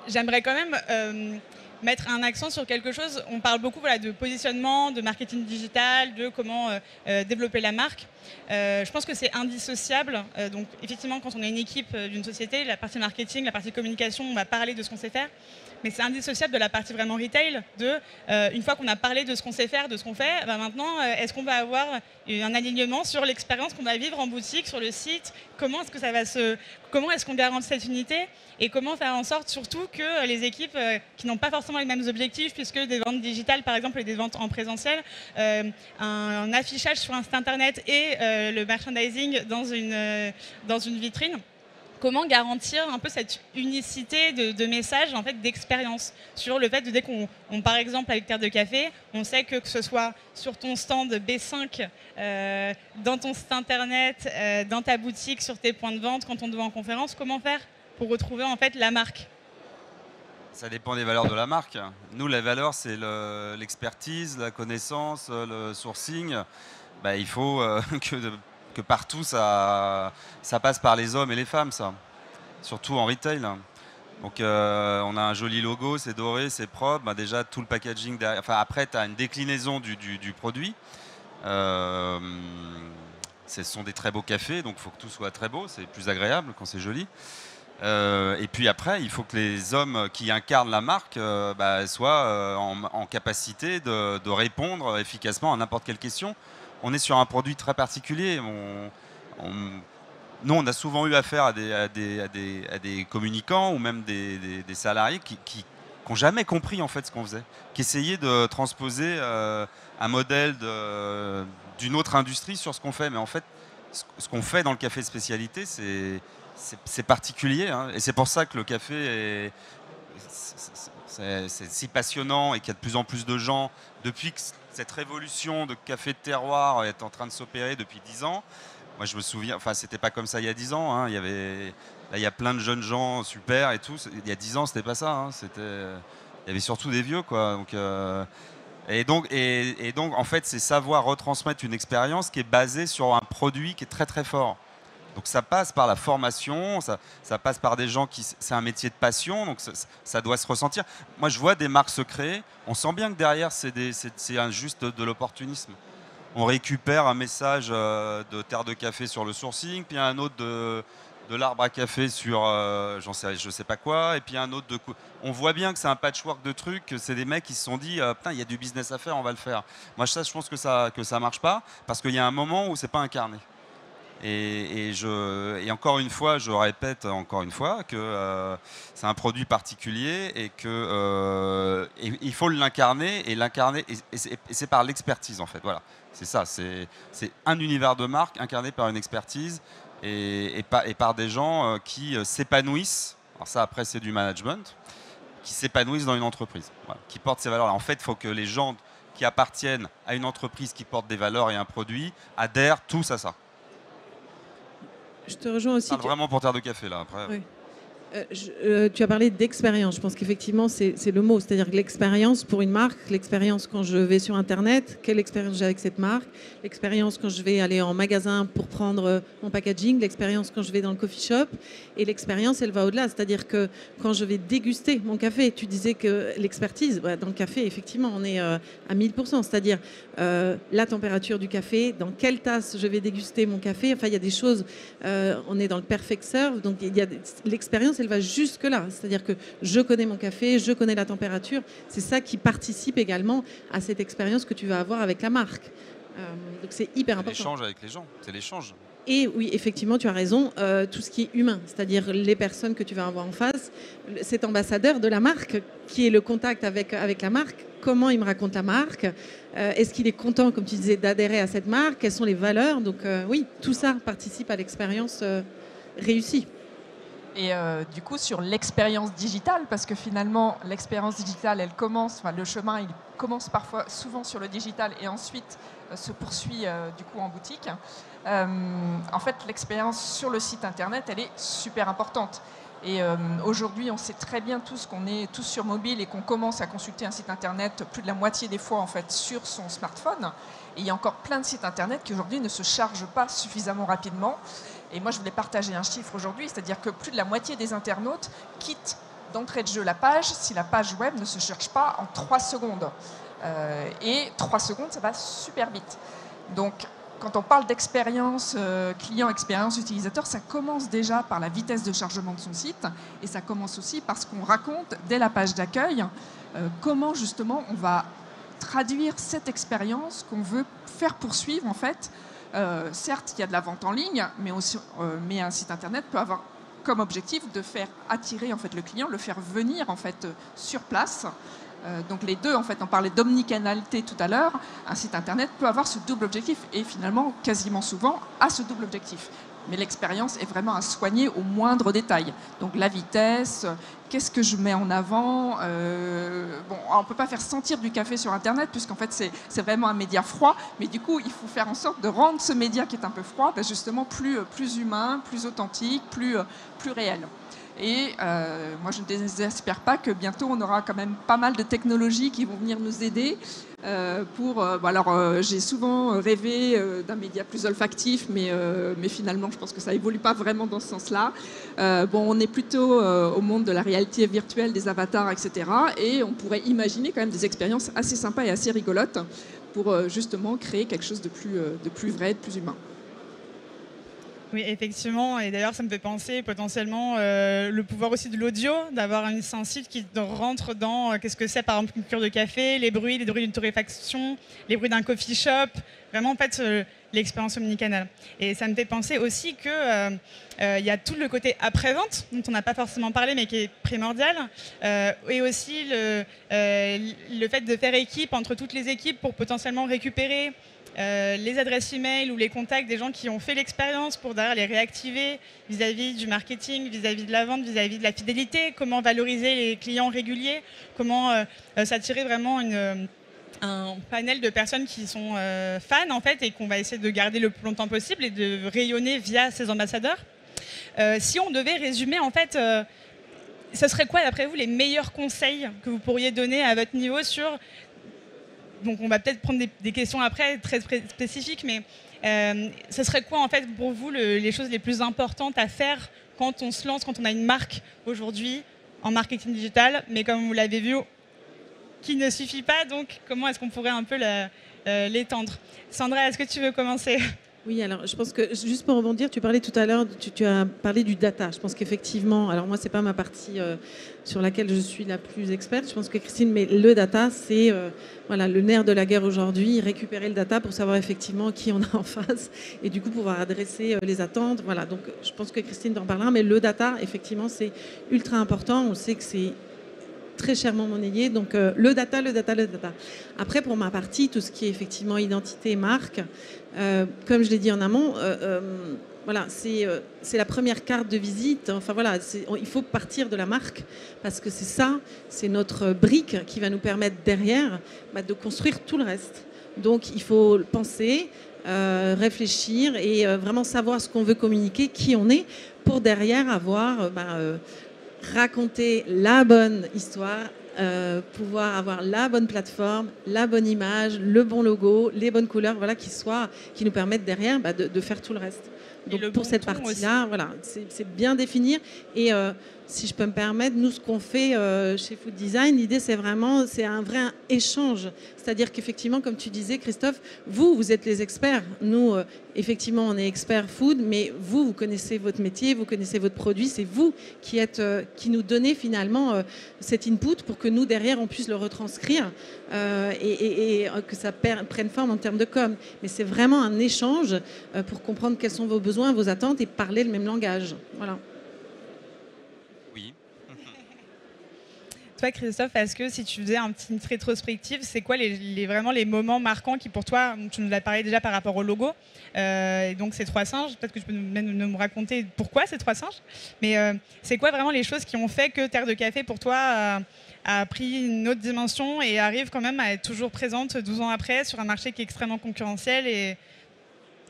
j'aimerais quand même mettre un accent sur quelque chose. On parle beaucoup de positionnement, de marketing digital, de comment développer la marque. Je pense que c'est indissociable. Donc effectivement, quand on est une équipe d'une société, la partie marketing, la partie communication, on va parler de ce qu'on sait faire. Mais c'est indissociable de la partie vraiment retail, une fois qu'on a parlé de ce qu'on sait faire, de ce qu'on fait, maintenant, est-ce qu'on va avoir un alignement sur l'expérience qu'on va vivre en boutique, sur le site? Comment est-ce qu'on garantit cette unité? Et comment faire en sorte surtout que les équipes qui n'ont pas forcément les mêmes objectifs, puisque des ventes digitales par exemple et des ventes en présentiel, un affichage sur un site internet et le merchandising dans une vitrine, comment garantir un peu cette unicité de message, en fait, d'expérience sur le fait de, dès qu'on, par exemple, avec Terre de Café, on sait que ce soit sur ton stand B5, dans ton site internet, dans ta boutique, sur tes points de vente, quand on te voit en conférence, comment faire pour retrouver en fait la marque? Ça dépend des valeurs de la marque. Nous, les valeurs, c'est l'expertise, la connaissance, le sourcing. Il faut que partout, ça passe par les hommes et les femmes, ça. Surtout en retail. Donc, on a un joli logo, c'est doré, c'est propre. Déjà, tout le packaging derrière. Enfin, après, tu as une déclinaison du produit. Ce sont des très beaux cafés, donc il faut que tout soit très beau. C'est plus agréable quand c'est joli. Et puis après, il faut que les hommes qui incarnent la marque soient en capacité de répondre efficacement à n'importe quelle question. On est sur un produit très particulier. Nous, on a souvent eu affaire à des communicants ou même des salariés qui n'ont jamais compris en fait ce qu'on faisait, qui essayaient de transposer un modèle d'une autre industrie sur ce qu'on fait. Mais en fait, ce qu'on fait dans le café spécialité, c'est particulier, et c'est pour ça que le café c'est si passionnant et qu'il y a de plus en plus de gens, depuis que cette révolution de café de terroir est en train de s'opérer depuis 10 ans. Moi je me souviens, enfin c'était pas comme ça il y a 10 ans, il y a plein de jeunes gens super et tout. Il y a 10 ans c'était pas ça, il y avait surtout des vieux, quoi. Donc, donc en fait c'est savoir retransmettre une expérience qui est basée sur un produit qui est très très fort. Donc ça passe par la formation, ça passe par des gens qui... C'est un métier de passion, donc ça doit se ressentir. Moi, je vois des marques se créer, on sent bien que derrière, c'est juste de l'opportunisme. On récupère un message de Terre de Café sur le sourcing, puis un autre de l'arbre à café sur je sais pas quoi, et puis un autre de... On voit bien que c'est un patchwork de trucs, que c'est des mecs qui se sont dit putain, il y a du business à faire, on va le faire. Moi, ça, je pense que ça marche pas, parce qu'il y a un moment où c'est pas incarné. Et encore une fois, je répète encore une fois que c'est un produit particulier et que il faut l'incarner et c'est par l'expertise en fait. Voilà, c'est ça. C'est un univers de marque incarné par une expertise et par des gens qui s'épanouissent. Alors ça, après, c'est du management, qui s'épanouissent dans une entreprise, voilà, qui portent ces valeurs. En fait, il faut que les gens qui appartiennent à une entreprise qui porte des valeurs et un produit adhèrent tous à ça. Je te rejoins aussi. Vraiment pour Terre de Café, là, après. Oui. Tu as parlé d'expérience. Je pense qu'effectivement, c'est le mot. C'est-à-dire que l'expérience pour une marque, l'expérience quand je vais sur Internet, quelle expérience j'ai avec cette marque, l'expérience quand je vais aller en magasin pour prendre mon packaging, l'expérience quand je vais dans le coffee shop, et l'expérience, elle va au-delà. C'est-à-dire que quand je vais déguster mon café, tu disais que l'expertise, dans le café, effectivement, on est à 1000%. C'est-à-dire la température du café, dans quelle tasse je vais déguster mon café. Enfin, il y a des choses, on est dans le perfect serve, donc il y a l'expérience, elle va jusque-là. C'est-à-dire que je connais mon café, je connais la température. C'est ça qui participe également à cette expérience que tu vas avoir avec la marque. Donc c'est hyper important. L'échange avec les gens, c'est l'échange. Et oui, effectivement, tu as raison, tout ce qui est humain, c'est-à-dire les personnes que tu vas avoir en face, cet ambassadeur de la marque, qui est le contact avec la marque, comment il me raconte la marque, est-ce qu'il est content, comme tu disais, d'adhérer à cette marque, quelles sont les valeurs. Donc oui, tout ça participe à l'expérience réussie. Et du coup, sur l'expérience digitale, parce que finalement, l'expérience digitale, elle commence, enfin, le chemin, il commence parfois, souvent sur le digital et ensuite se poursuit du coup en boutique. En fait, l'expérience sur le site internet, elle est super importante. Et aujourd'hui, on sait très bien tous qu'on est tous sur mobile et qu'on commence à consulter un site internet plus de la moitié des fois en fait sur son smartphone. Et il y a encore plein de sites internet qui aujourd'hui ne se chargent pas suffisamment rapidement. Et moi, je voulais partager un chiffre aujourd'hui, c'est-à-dire que plus de la moitié des internautes quittent d'entrée de jeu la page si la page web ne se cherche pas en 3 secondes. Et 3 secondes, ça va super vite. Donc, quand on parle d'expérience client, expérience utilisateur, ça commence déjà par la vitesse de chargement de son site et ça commence aussi par ce qu'on raconte dès la page d'accueil, comment justement on va traduire cette expérience qu'on veut faire poursuivre en fait. Certes, il y a de la vente en ligne, mais un site internet peut avoir comme objectif de faire attirer en fait le client, le faire venir en fait sur place. Donc les deux, en fait, on parlait d'omnicanalité tout à l'heure. Un site internet peut avoir ce double objectif et finalement, quasiment souvent, a ce double objectif. Mais l'expérience est vraiment à soigner au moindre détail. Donc la vitesse, qu'est-ce que je mets en avant bon, on ne peut pas faire sentir du café sur Internet puisqu'en fait c'est vraiment un média froid. Mais du coup, il faut faire en sorte de rendre ce média qui est un peu froid justement plus humain, plus authentique, plus réel. Et moi, je ne désespère pas que bientôt, on aura quand même pas mal de technologies qui vont venir nous aider j'ai souvent rêvé d'un média plus olfactif, mais finalement, je pense que ça évolue pas vraiment dans ce sens-là. On est plutôt au monde de la réalité virtuelle, des avatars, etc. Et on pourrait imaginer quand même des expériences assez sympas et assez rigolotes pour justement créer quelque chose de plus vrai, de plus humain. Oui, effectivement. Et d'ailleurs, ça me fait penser potentiellement le pouvoir aussi de l'audio, d'avoir un site qui rentre dans qu'est-ce que c'est, par exemple, une cure de café, les bruits d'une torréfaction, les bruits d'un coffee shop. Vraiment, en fait, l'expérience omnicanale. Et ça me fait penser aussi qu'il y a tout le côté après-vente, dont on n'a pas forcément parlé, mais qui est primordial. Et aussi le fait de faire équipe entre toutes les équipes pour potentiellement récupérer les adresses e-mail ou les contacts des gens qui ont fait l'expérience pour derrière les réactiver vis-à-vis du marketing, vis-à-vis de la vente, vis-à-vis de la fidélité, comment valoriser les clients réguliers, comment s'attirer vraiment un panel de personnes qui sont fans en fait et qu'on va essayer de garder le plus longtemps possible et de rayonner via ces ambassadeurs. Si on devait résumer en fait, ce serait quoi d'après vous les meilleurs conseils que vous pourriez donner à votre niveau sur... Donc on va peut-être prendre des questions après très spécifiques, mais Ce serait quoi en fait pour vous les choses les plus importantes à faire quand on se lance, quand on a une marque aujourd'hui en marketing digital, mais comme vous l'avez vu, qui ne suffit pas, donc comment est-ce qu'on pourrait un peu l'étendre? Sandra, est-ce que tu veux commencer? Oui, alors je pense que, juste pour rebondir, tu parlais tout à l'heure, tu as parlé du data. Je pense qu'effectivement, alors moi, ce n'est pas ma partie sur laquelle je suis la plus experte. Je pense que Christine, mais le data, c'est voilà, le nerf de la guerre aujourd'hui, récupérer le data pour savoir effectivement qui on a en face et du coup pouvoir adresser les attentes. Voilà, donc je pense que Christine t'en parlera, mais le data, effectivement, c'est ultra important. On sait que c'est très chèrement monnayé, donc le data. Après, pour ma partie, tout ce qui est effectivement identité, marque, comme je l'ai dit en amont, voilà, c'est la première carte de visite. Enfin voilà, il faut partir de la marque parce que c'est notre brique qui va nous permettre derrière de construire tout le reste. Donc il faut penser, réfléchir et vraiment savoir ce qu'on veut communiquer, qui on est, pour derrière avoir raconter la bonne histoire, pouvoir avoir la bonne plateforme, la bonne image, le bon logo, les bonnes couleurs, voilà, qui nous permettent derrière de faire tout le reste. Donc pour cette partie-là, voilà, c'est bien définir. Et si je peux me permettre, nous, ce qu'on fait chez Food Design, l'idée, c'est un vrai échange. C'est-à-dire qu'effectivement, comme tu disais, Christophe, vous êtes les experts. Nous, effectivement, on est experts food, mais vous connaissez votre métier, vous connaissez votre produit. C'est vous qui nous donnez finalement cet input pour que nous, derrière, on puisse le retranscrire et que ça prenne forme en termes de com. Mais c'est vraiment un échange pour comprendre quels sont vos besoins, vos attentes et parler le même langage. Voilà. Oui. Toi, Christophe, est-ce que si tu faisais une petite rétrospective, c'est quoi vraiment les moments marquants qui, pour toi, tu nous as parlé déjà par rapport au logo, et donc ces 3 singes, peut-être que tu peux même me raconter pourquoi ces 3 singes, mais c'est quoi vraiment les choses qui ont fait que Terre de Café, pour toi, a pris une autre dimension et arrive quand même à être toujours présente 12 ans après sur un marché qui est extrêmement concurrentiel et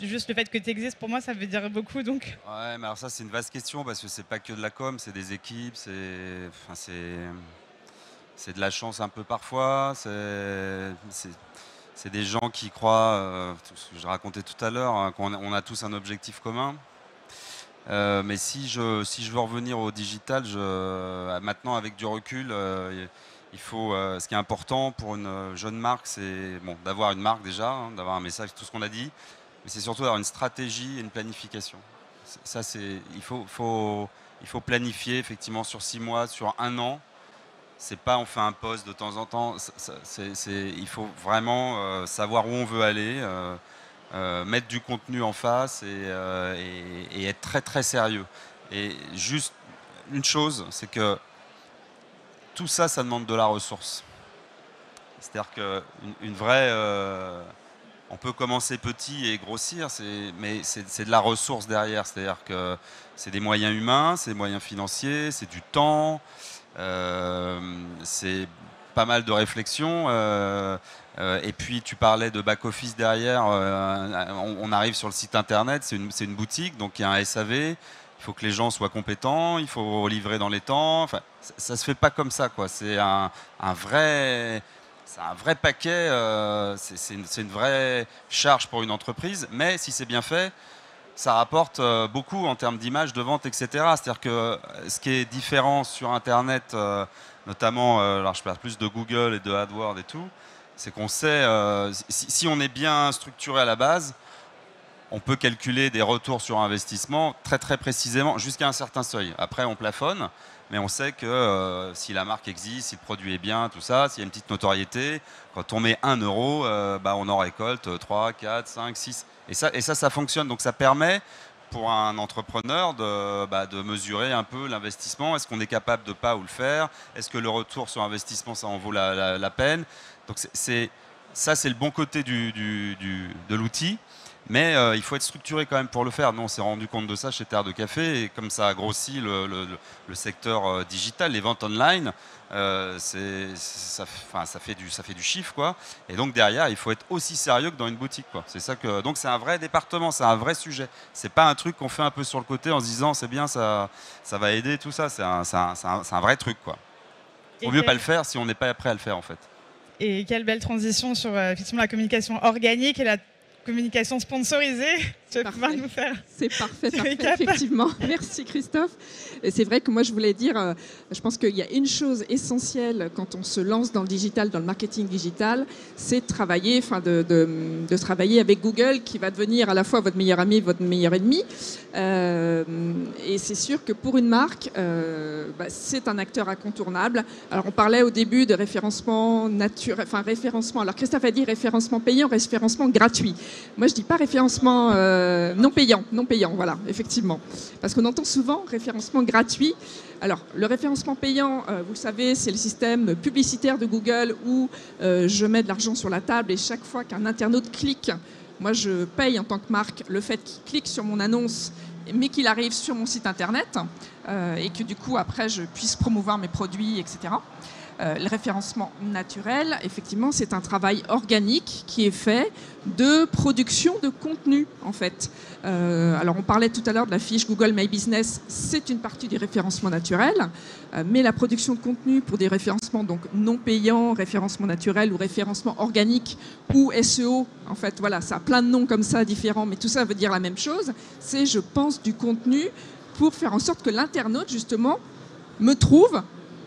juste le fait que tu existes, pour moi, ça veut dire beaucoup. Donc. Ouais, mais alors ça, c'est une vaste question parce que c'est pas que de la com, c'est des équipes, c'est de la chance un peu parfois, c'est des gens qui croient, ce que je racontais tout à l'heure, hein, qu'on a tous un objectif commun. Mais si je veux revenir au digital, maintenant avec du recul, il faut, ce qui est important pour une jeune marque, c'est d'avoir une marque déjà, hein, d'avoir un message, tout ce qu'on a dit, mais c'est surtout d'avoir une stratégie et une planification. Ça, il faut planifier effectivement sur 6 mois, sur 1 an. C'est pas on fait un post de temps en temps. Il faut vraiment savoir où on veut aller, mettre du contenu en face et être très très sérieux. Et juste une chose, c'est que tout ça, ça demande de la ressource. C'est-à-dire qu'une vraie... on peut commencer petit et grossir, mais c'est de la ressource derrière. C'est-à-dire que c'est des moyens humains, c'est des moyens financiers, c'est du temps, c'est pas mal de réflexion. Et puis tu parlais de back-office derrière. On arrive sur le site internet, c'est une boutique, donc il y a un SAV. Il faut que les gens soient compétents, il faut livrer dans les temps. Enfin, ça se fait pas comme ça, quoi. C'est un vrai paquet, c'est une vraie charge pour une entreprise, mais si c'est bien fait, ça rapporte beaucoup en termes d'image, de vente, etc. C'est-à-dire que ce qui est différent sur Internet, notamment, alors je parle plus de Google et de AdWords et tout, c'est qu'on sait, si on est bien structuré à la base, on peut calculer des retours sur investissement très très précisément jusqu'à un certain seuil. Après, on plafonne. Mais on sait que si la marque existe, si le produit est bien, tout ça, s'il y a une petite notoriété, quand on met 1 euro, on en récolte 3, 4, 5, 6. Et ça fonctionne. Donc ça permet pour un entrepreneur de mesurer un peu l'investissement. Est-ce qu'on est capable de ne pas ou le faire? Est-ce que le retour sur investissement, ça en vaut la peine? Donc c'est le bon côté de l'outil. Mais il faut être structuré quand même pour le faire. Nous, on s'est rendu compte de ça chez Terre de Café. Et comme ça a grossi le secteur digital, les ventes online, ça fait du chiffre, quoi. Et donc derrière, il faut être aussi sérieux que dans une boutique, quoi. Donc c'est un vrai département, c'est un vrai sujet. C'est pas un truc qu'on fait un peu sur le côté en se disant c'est bien, ça va aider, tout ça. C'est un vrai truc, quoi. Il vaut mieux pas le faire si on n'est pas prêt à le faire, en fait. Et quelle belle transition sur effectivement la communication organique et la communication sponsorisée. Tu vas pouvoir nous faire. C'est parfait, effectivement. Merci Christophe. Et c'est vrai que moi je voulais dire, je pense qu'il y a une chose essentielle quand on se lance dans le digital, dans le marketing digital, c'est de travailler, de travailler avec Google, qui va devenir à la fois votre meilleur ami et votre meilleur ennemi. Et c'est sûr que pour une marque, c'est un acteur incontournable. Alors on parlait au début de référencement naturel, référencement. Alors Christophe a dit référencement payant, référencement gratuit. Moi je dis pas référencement non payant, voilà, effectivement. Parce qu'on entend souvent référencement gratuit. Alors, le référencement payant, vous le savez, c'est le système publicitaire de Google où je mets de l'argent sur la table et chaque fois qu'un internaute clique, moi je paye en tant que marque le fait qu'il clique sur mon annonce, mais qu'il arrive sur mon site internet et que du coup, après, je puisse promouvoir mes produits, etc. Le référencement naturel, effectivement, c'est un travail organique qui est fait de production de contenu, en fait. Alors, on parlait tout à l'heure de la fiche Google My Business, c'est une partie du référencement naturel, mais la production de contenu pour des référencements donc non payants, référencement naturel ou référencement organique ou SEO, en fait, voilà, ça a plein de noms comme ça différents, mais tout ça veut dire la même chose. C'est, je pense, du contenu pour faire en sorte que l'internaute, justement, me trouve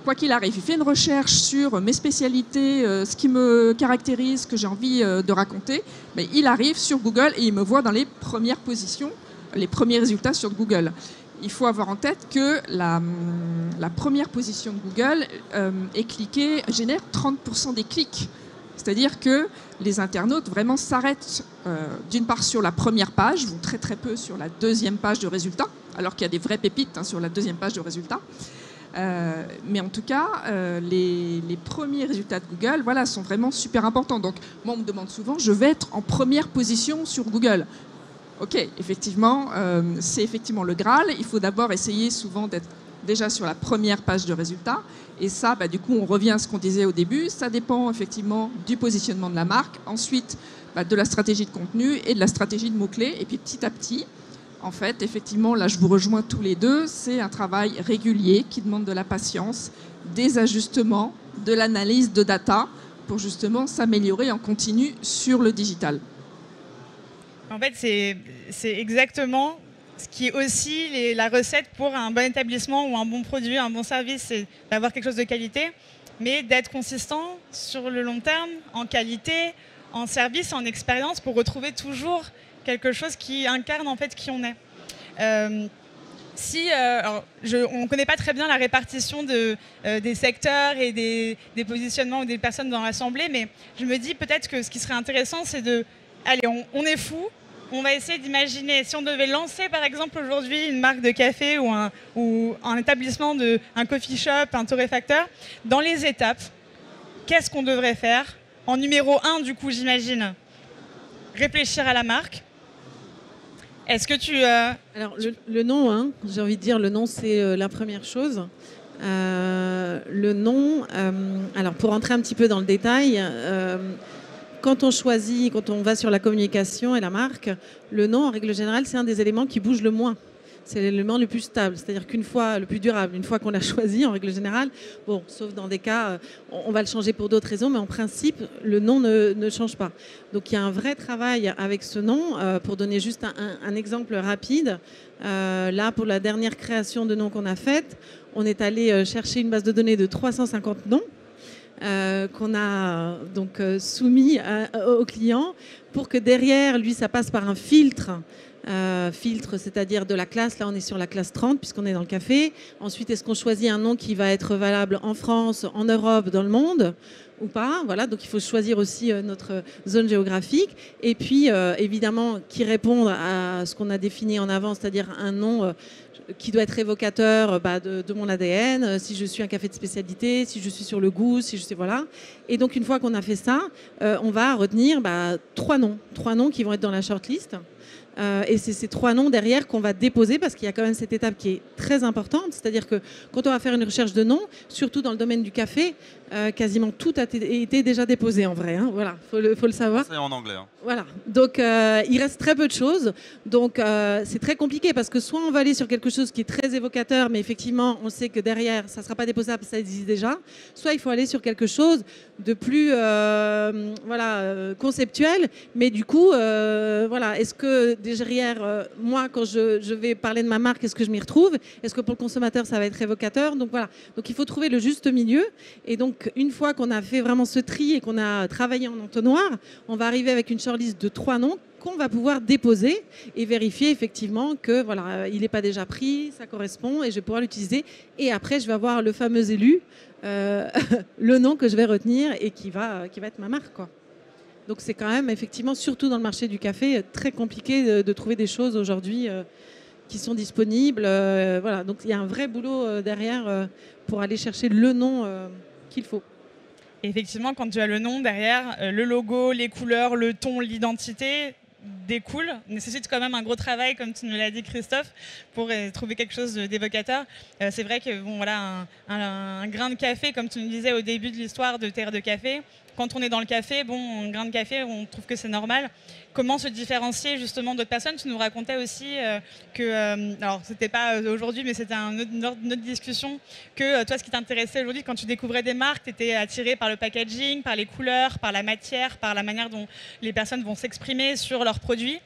quoi qu'il arrive. Il fait une recherche sur mes spécialités, ce qui me caractérise, ce que j'ai envie de raconter, mais il arrive sur Google et il me voit dans les premières positions, les premiers résultats sur Google. Il faut avoir en tête que la première position de Google est cliquée, génère 30% des clics. C'est-à-dire que les internautes vraiment s'arrêtent d'une part sur la première page, vont très très peu sur la deuxième page de résultats, alors qu'il y a des vraies pépites sur la deuxième page de résultats. Mais en tout cas, les premiers résultats de Google, voilà, sont vraiment super importants. Donc, moi, on me demande souvent, je vais être en première position sur Google. Ok, effectivement, c'est effectivement le Graal. Il faut d'abord essayer souvent d'être déjà sur la première page de résultats. Et ça, du coup, on revient à ce qu'on disait au début. Ça dépend effectivement du positionnement de la marque. Ensuite, de la stratégie de contenu et de la stratégie de mots-clés. Et puis, petit à petit, en fait, effectivement, là, je vous rejoins tous les deux, c'est un travail régulier qui demande de la patience, des ajustements, de l'analyse de data pour justement s'améliorer en continu sur le digital. En fait, c'est exactement ce qui est aussi la recette pour un bon établissement ou un bon produit, un bon service, c'est d'avoir quelque chose de qualité, mais d'être consistant sur le long terme, en qualité, en service, en expérience, pour retrouver toujours quelque chose qui incarne en fait qui on est. On ne connaît pas très bien la répartition des secteurs et des positionnements ou des personnes dans l'Assemblée, mais je me dis peut-être que ce qui serait intéressant, c'est de... Allez, on est fou, on va essayer d'imaginer, si on devait lancer par exemple aujourd'hui une marque de café ou un établissement, un coffee shop, un torréfacteur, dans les étapes, qu'est-ce qu'on devrait faire? En numéro 1, du coup, j'imagine, réfléchir à la marque. Est-ce que tu... Alors, le nom, hein, j'ai envie de dire, le nom, c'est la première chose. Le nom, alors pour rentrer un petit peu dans le détail, quand on va sur la communication et la marque, le nom, en règle générale, c'est un des éléments qui bouge le moins. C'est l'élément le plus stable, c'est-à-dire qu'une fois, le plus durable, une fois qu'on l'a choisi, en règle générale, bon, sauf dans des cas, on va le changer pour d'autres raisons, mais en principe, le nom ne change pas. Donc il y a un vrai travail avec ce nom. Pour donner juste un exemple rapide, là, pour la dernière création de nom qu'on a faite, on est allé chercher une base de données de 350 noms, qu'on a donc soumis au client pour que derrière, lui, ça passe par un filtre. Filtre, c'est-à-dire de la classe. Là, on est sur la classe 30 puisqu'on est dans le café. Ensuite, est-ce qu'on choisit un nom qui va être valable en France, en Europe, dans le monde ou pas? Voilà, donc il faut choisir aussi notre zone géographique. Et puis, évidemment, qui répondent à ce qu'on a défini en avant, c'est-à-dire un nom qui doit être évocateur de mon ADN, si je suis un café de spécialité, si je suis sur le goût, si je sais, voilà. Et donc, une fois qu'on a fait ça, on va retenir 3 noms qui vont être dans la shortlist. Et c'est ces 3 noms derrière qu'on va déposer parce qu'il y a quand même cette étape qui est très importante. C'est-à-dire que quand on va faire une recherche de nom, surtout dans le domaine du café, quasiment tout a été déjà déposé en vrai. Hein. Voilà, faut le savoir. C'est en anglais. Hein. Voilà. Donc, il reste très peu de choses. Donc, c'est très compliqué parce que soit on va aller sur quelque chose qui est très évocateur, mais effectivement, on sait que derrière, ça ne sera pas déposable, ça existe déjà. Soit il faut aller sur quelque chose plus conceptuel. Mais du coup, est-ce que derrière moi, quand je vais parler de ma marque, est-ce que je m'y retrouve? Est-ce que pour le consommateur, ça va être évocateur? Donc voilà. Donc il faut trouver le juste milieu. Et donc une fois qu'on a fait vraiment ce tri et qu'on a travaillé en entonnoir, on va arriver avec une shortlist de 3 noms qu'on va pouvoir déposer et vérifier effectivement que il n'est pas déjà pris, ça correspond et je vais pouvoir l'utiliser. Et après, je vais avoir le fameux élu, le nom que je vais retenir et qui va être ma marque, quoi. Donc c'est quand même effectivement, surtout dans le marché du café, très compliqué de trouver des choses aujourd'hui qui sont disponibles. Donc il y a un vrai boulot derrière pour aller chercher le nom qu'il faut. Et effectivement, quand tu as le nom derrière, le logo, les couleurs, le ton, l'identité découle, nécessite quand même un gros travail, comme tu nous l'as dit Christophe, pour trouver quelque chose d'évocateur. C'est vrai que un grain de café, comme tu nous disais au début de l'histoire de Terre de Café, quand on est dans le café, un grain de café, on trouve que c'est normal. Comment se différencier justement d'autres personnes? Tu nous racontais aussi que, alors c'était pas aujourd'hui, mais c'était une autre discussion, que toi, ce qui t'intéressait aujourd'hui, quand tu découvrais des marques, tu étais attiré par le packaging, par les couleurs, par la matière, par la manière dont les personnes vont s'exprimer sur leurs produits.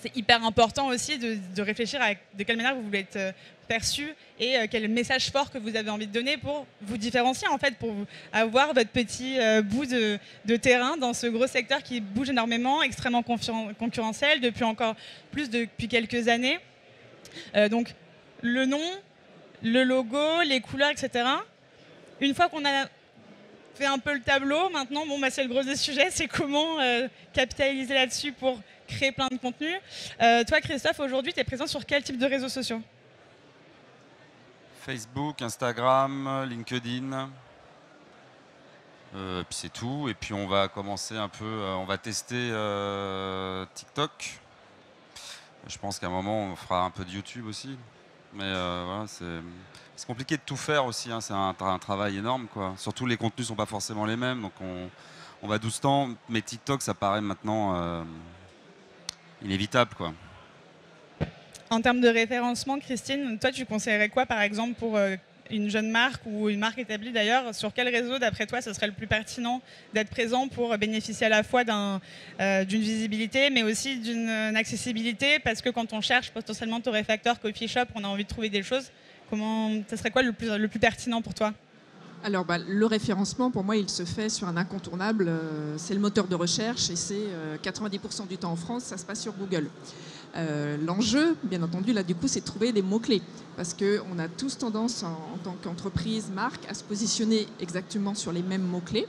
C'est hyper important aussi de réfléchir à de quelle manière vous voulez être perçu et quel message fort que vous avez envie de donner pour vous différencier, en fait, pour avoir votre petit bout de terrain dans ce gros secteur qui bouge énormément, extrêmement concurrentiel depuis quelques années. Donc le nom, le logo, les couleurs, etc. Une fois qu'on a fait un peu le tableau, maintenant, c'est le gros des sujets, c'est comment capitaliser là-dessus pour créer plein de contenus. Toi, Christophe, aujourd'hui, tu es présent sur quel type de réseaux sociaux? Facebook, Instagram, LinkedIn. Puis c'est tout. Et puis on va commencer un peu, on va tester TikTok. Je pense qu'à un moment, on fera un peu de YouTube aussi. Mais voilà, c'est compliqué de tout faire aussi. Hein. C'est un travail énorme, quoi. Surtout, les contenus ne sont pas forcément les mêmes. Donc on va doucement. Mais TikTok, ça paraît maintenant inévitable, quoi. En termes de référencement, Christine, toi, tu conseillerais quoi, par exemple, pour une jeune marque ou une marque établie d'ailleurs? Sur quel réseau, d'après toi, ce serait le plus pertinent d'être présent pour bénéficier à la fois d'une visibilité, mais aussi d'une accessibilité? Parce que quand on cherche potentiellement torréfacteur, coffee shop, on a envie de trouver des choses. Ça serait quoi le plus pertinent pour toi? Alors, le référencement, pour moi, il se fait sur un incontournable. C'est le moteur de recherche et c'est 90% du temps en France, ça se passe sur Google. L'enjeu, bien entendu, là, du coup, c'est de trouver des mots-clés. Parce qu'on a tous tendance, en tant qu'entreprise, marque, à se positionner exactement sur les mêmes mots-clés.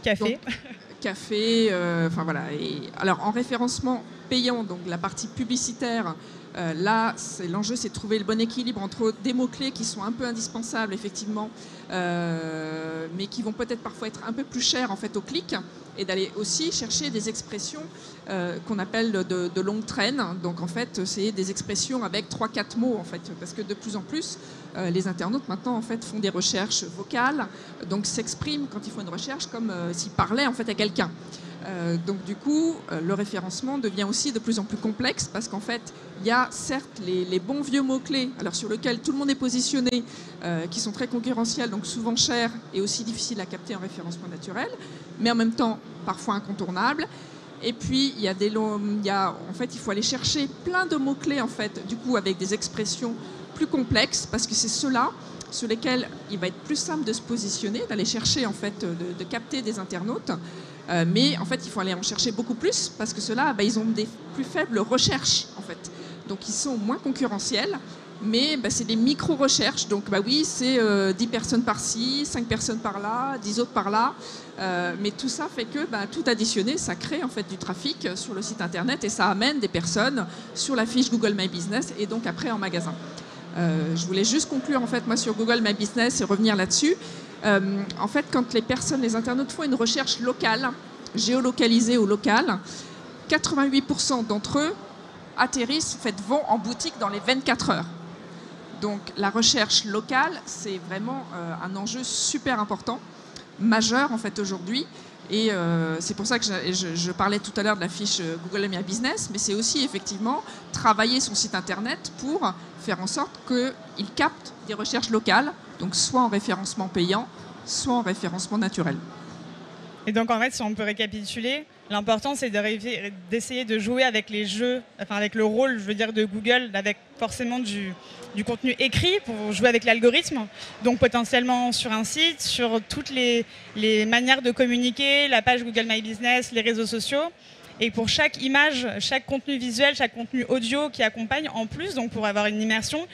Café. Donc, café, voilà. Alors, en référencement payant, donc la partie publicitaire, là, l'enjeu, c'est de trouver le bon équilibre entre des mots-clés qui sont un peu indispensables, effectivement, mais qui vont peut-être parfois être un peu plus chers, en fait, au clic, et d'aller aussi chercher des expressions qu'on appelle de longue traîne. Donc, en fait, c'est des expressions avec 3-4 mots, en fait, parce que de plus en plus, les internautes, maintenant, en fait, font des recherches vocales, donc s'expriment, quand ils font une recherche, comme s'ils parlaient, en fait, à quelqu'un. Donc du coup, le référencement devient aussi de plus en plus complexe parce qu'en fait, il y a certes les bons vieux mots-clés sur lesquels tout le monde est positionné, qui sont très concurrentiels, donc souvent chers et aussi difficiles à capter en référencement naturel, mais en même temps parfois incontournables. Et puis, en fait, il faut aller chercher plein de mots-clés, en fait, du coup, avec des expressions plus complexes, parce que c'est ceux-là sur lesquels il va être plus simple de se positionner, d'aller chercher, en fait, de capter des internautes. Mais en fait, il faut aller en chercher beaucoup plus parce que ceux-là, ils ont des plus faibles recherches, en fait. Donc, ils sont moins concurrentiels, mais c'est des micro-recherches. Donc, oui, c'est 10 personnes par-ci, 5 personnes par-là, 10 autres par-là. Mais tout ça fait que, tout additionné, ça crée en fait du trafic sur le site internet et ça amène des personnes sur la fiche Google My Business et donc après en magasin. Je voulais juste conclure, en fait, moi, sur Google My Business et revenir là-dessus. En fait, quand les internautes font une recherche locale, géolocalisée ou locale, 88% d'entre eux atterrissent, en fait, vont en boutique dans les 24 heures. Donc, la recherche locale, c'est vraiment un enjeu super important, majeur, en fait, aujourd'hui. Et c'est pour ça que je parlais tout à l'heure de la fiche Google My Business, mais c'est aussi, effectivement, travailler son site internet pour faire en sorte qu'il capte des recherches locales, donc soit en référencement payant, soit en référencement naturel. Et donc en fait, si on peut récapituler, l'important c'est d'essayer de jouer avec les jeux, enfin avec le rôle, je veux dire, de Google, avec forcément du contenu écrit pour jouer avec l'algorithme. Donc potentiellement sur un site, sur toutes les manières de communiquer, la page Google My Business, les réseaux sociaux. Et pour chaque image, chaque contenu visuel, chaque contenu audio qui accompagne en plus, donc pour avoir une immersion,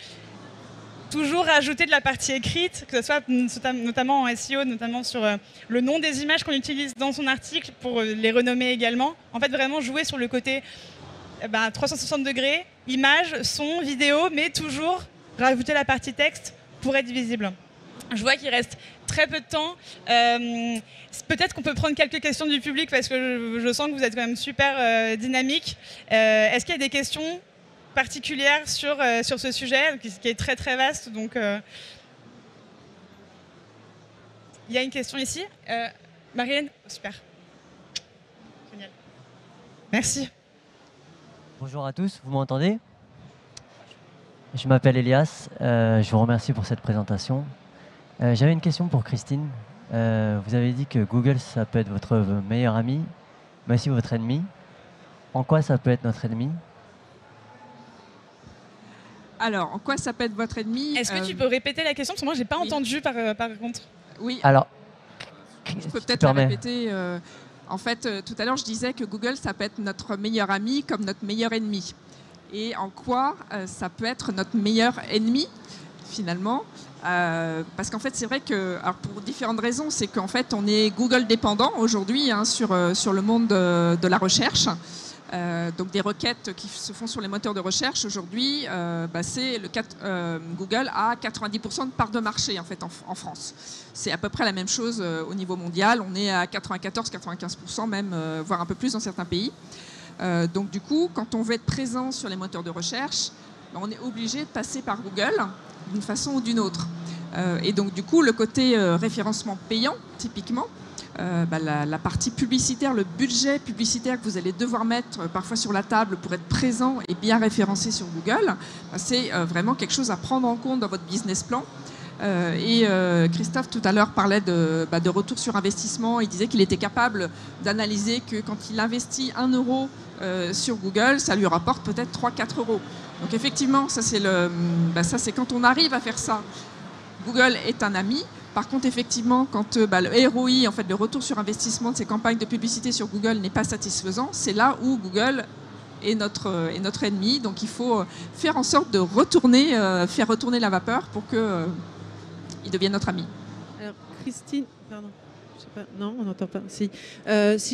toujours rajouter de la partie écrite, que ce soit notamment en SEO, notamment sur le nom des images qu'on utilise dans son article pour les renommer également. En fait, vraiment jouer sur le côté 360 degrés, images, son, vidéo, mais toujours rajouter la partie texte pour être visible. Je vois qu'il reste très peu de temps. Peut-être qu'on peut prendre quelques questions du public parce que je sens que vous êtes quand même super dynamique. Est-ce qu'il y a des questions particulière sur ce sujet, qui est très très vaste. Donc, il y a une question ici. Marianne, super. Génial. Merci. Bonjour à tous, vous m'entendez? Je m'appelle Elias, je vous remercie pour cette présentation. J'avais une question pour Christine. Vous avez dit que Google, ça peut être votre meilleur ami, mais aussi votre ennemi. En quoi ça peut être notre ennemi? Alors, en quoi ça peut être votre ennemi? Est-ce que tu peux répéter la question? Parce que moi, je n'ai pas entendu par contre. Oui. Alors, je peux peut-être la répéter. En fait, tout à l'heure, je disais que Google, ça peut être notre meilleur ami comme notre meilleur ennemi. Et en quoi ça peut être notre meilleur ennemi, finalement? Parce qu'en fait, c'est vrai que, alors pour différentes raisons, c'est qu'en fait, on est Google dépendant aujourd'hui sur le monde de la recherche. Donc des requêtes qui se font sur les moteurs de recherche aujourd'hui, c'est le cas Google a 90% de part de marché en fait en France. C'est à peu près la même chose au niveau mondial. On est à 94-95% même, voire un peu plus dans certains pays. Donc du coup, quand on veut être présent sur les moteurs de recherche, on est obligé de passer par Google d'une façon ou d'une autre. Et donc du coup, le côté référencement payant, typiquement, la partie publicitaire, le budget publicitaire que vous allez devoir mettre parfois sur la table pour être présent et bien référencé sur Google, c'est vraiment quelque chose à prendre en compte dans votre business plan. Et Christophe tout à l'heure parlait de retour sur investissement. Il disait qu'il était capable d'analyser que quand il investit 1 euro sur Google, ça lui rapporte peut-être 3-4 euros. Donc effectivement, ça c'est quand on arrive à faire ça. Google est un ami. Par contre, effectivement, quand le ROI, en fait, le retour sur investissement de ces campagnes de publicité sur Google n'est pas satisfaisant, c'est là où Google est notre ennemi. Donc, il faut faire en sorte de faire retourner la vapeur pour qu'il devienne notre ami. Alors, Christine, pardon. Je sais pas, non, on n'entend pas. Si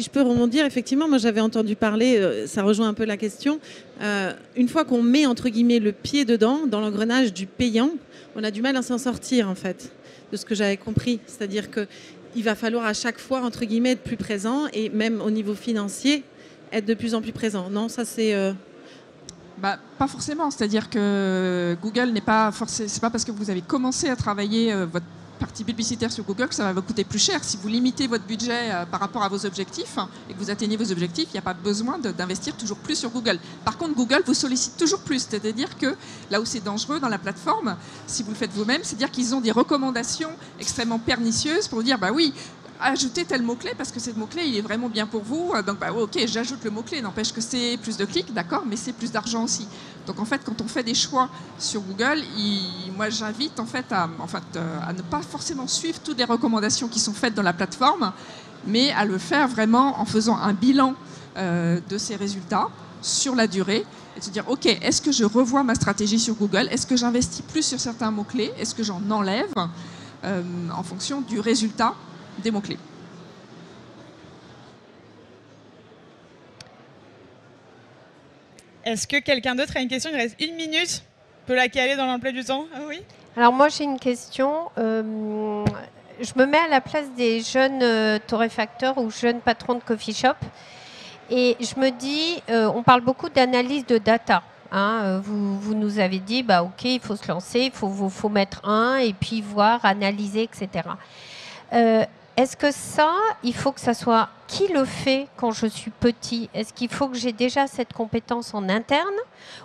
je peux rebondir, effectivement, moi j'avais entendu parler, ça rejoint un peu la question. Une fois qu'on met entre guillemets le pied dedans, dans l'engrenage du payant, on a du mal à s'en sortir en fait, de ce que j'avais compris. C'est-à-dire qu'il va falloir à chaque fois entre guillemets être plus présent et même au niveau financier être de plus en plus présent. Non, ça c'est. Pas forcément. C'est-à-dire que Google n'est pas forcément. C'est pas parce que vous avez commencé à travailler votre partie publicitaire sur Google que ça va vous coûter plus cher. Si vous limitez votre budget par rapport à vos objectifs et que vous atteignez vos objectifs, il n'y a pas besoin d'investir toujours plus sur Google. Par contre, Google vous sollicite toujours plus. C'est-à-dire que là où c'est dangereux dans la plateforme, si vous le faites vous-même, c'est-à-dire qu'ils ont des recommandations extrêmement pernicieuses pour vous dire, bah oui, ajoutez tel mot-clé parce que ce mot-clé, il est vraiment bien pour vous. Donc, ok, j'ajoute le mot-clé. N'empêche que c'est plus de clics, d'accord, mais c'est plus d'argent aussi. Donc, en fait, quand on fait des choix sur Google, moi, j'invite en fait à ne pas forcément suivre toutes les recommandations qui sont faites dans la plateforme, mais à le faire vraiment en faisant un bilan de ces résultats sur la durée et de se dire, ok, est-ce que je revois ma stratégie sur Google? Est-ce que j'investis plus sur certains mots-clés? Est-ce que j'en enlève en fonction du résultat des mots-clés? Est-ce que quelqu'un d'autre a une question? Il reste 1 minute. On peut la caler dans l'emploi du temps. Ah oui. Alors moi j'ai une question. Je me mets à la place des jeunes torréfacteurs ou jeunes patrons de coffee shop. Et je me dis, on parle beaucoup d'analyse de data. Hein, vous nous avez dit, ok, il faut se lancer, il faut mettre et puis voir, analyser, etc. est-ce que ça, il faut que ça soit qui le fait quand je suis petit? Est-ce qu'il faut que j'ai déjà cette compétence en interne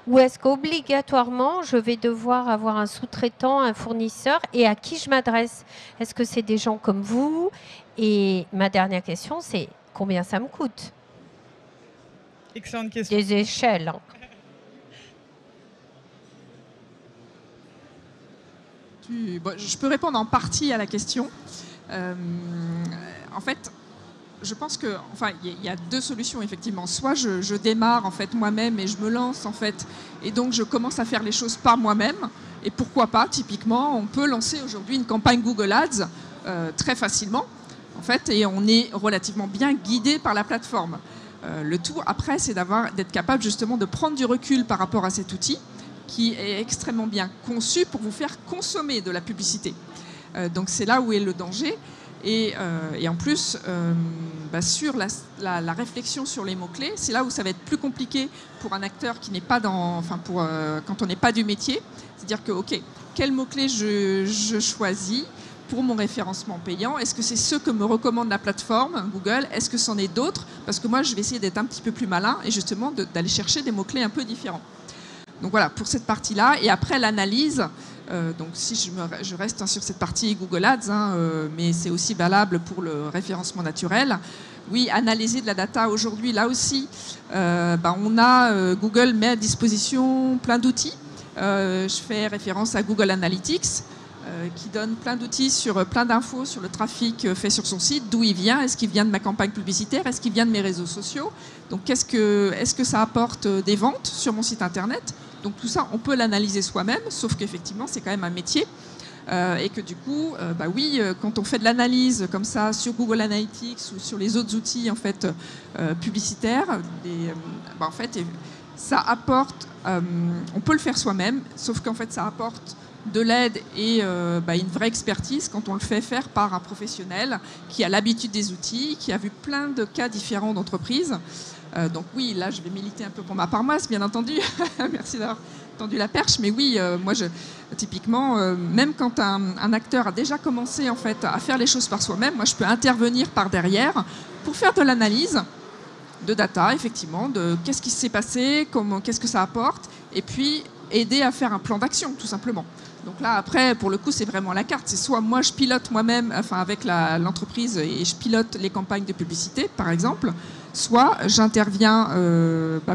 ou est-ce qu'obligatoirement je vais devoir avoir un sous-traitant, un fournisseur et à qui je m'adresse? Est-ce que c'est des gens comme vous? Et ma dernière question, c'est combien ça me coûte? Excellente question. Des échelles. Hein. Je peux répondre en partie à la question. En fait, je pense que, enfin, il y a deux solutions effectivement. Soit je démarre en fait moi-même et je me lance en fait, et donc je commence à faire les choses par moi-même. Et pourquoi pas, typiquement, on peut lancer aujourd'hui une campagne Google Ads très facilement, en fait, et on est relativement bien guidé par la plateforme. Le tout après, c'est d'être capable justement de prendre du recul par rapport à cet outil qui est extrêmement bien conçu pour vous faire consommer de la publicité. Donc c'est là où est le danger. Et en plus, sur la réflexion sur les mots-clés, c'est là où ça va être plus compliqué pour un acteur qui n'est pas quand on n'est pas du métier. C'est-à-dire que, OK, quels mots-clés je choisis pour mon référencement payant? Est-ce que c'est ceux que me recommande la plateforme Google? Est-ce que c'en est d'autres? Parce que moi, je vais essayer d'être un petit peu plus malin et justement d'aller chercher des mots-clés un peu différents. Donc voilà, pour cette partie-là. Et après, l'analyse, donc si je reste sur cette partie Google Ads, mais c'est aussi valable pour le référencement naturel. Oui, analyser de la data aujourd'hui, là aussi, Google met à disposition plein d'outils. Je fais référence à Google Analytics, qui donne plein d'outils sur plein d'infos sur le trafic fait sur son site, d'où il vient, est-ce qu'il vient de ma campagne publicitaire, est-ce qu'il vient de mes réseaux sociaux, donc est-ce que ça apporte des ventes sur mon site internet. Donc tout ça, on peut l'analyser soi-même, sauf qu'effectivement, c'est quand même un métier. Et que du coup, quand on fait de l'analyse comme ça sur Google Analytics ou sur les autres outils en fait, publicitaires, en fait, ça apporte, on peut le faire soi-même, sauf qu'en fait, ça apporte de l'aide et une vraie expertise quand on le fait faire par un professionnel qui a l'habitude des outils, qui a vu plein de cas différents d'entreprises. Donc oui, là, je vais militer un peu pour ma paroisse, bien entendu. Merci d'avoir tendu la perche. Mais oui, moi, typiquement, même quand un acteur a déjà commencé en fait, à faire les choses par soi-même, moi, je peux intervenir par derrière pour faire de l'analyse de data, effectivement, de qu'est-ce qui s'est passé, qu'est-ce que ça apporte, et puis aider à faire un plan d'action, tout simplement. Donc là, après, pour le coup, c'est vraiment la carte. C'est soit moi, je pilote moi-même, avec l'entreprise, et je pilote les campagnes de publicité, par exemple, soit j'interviens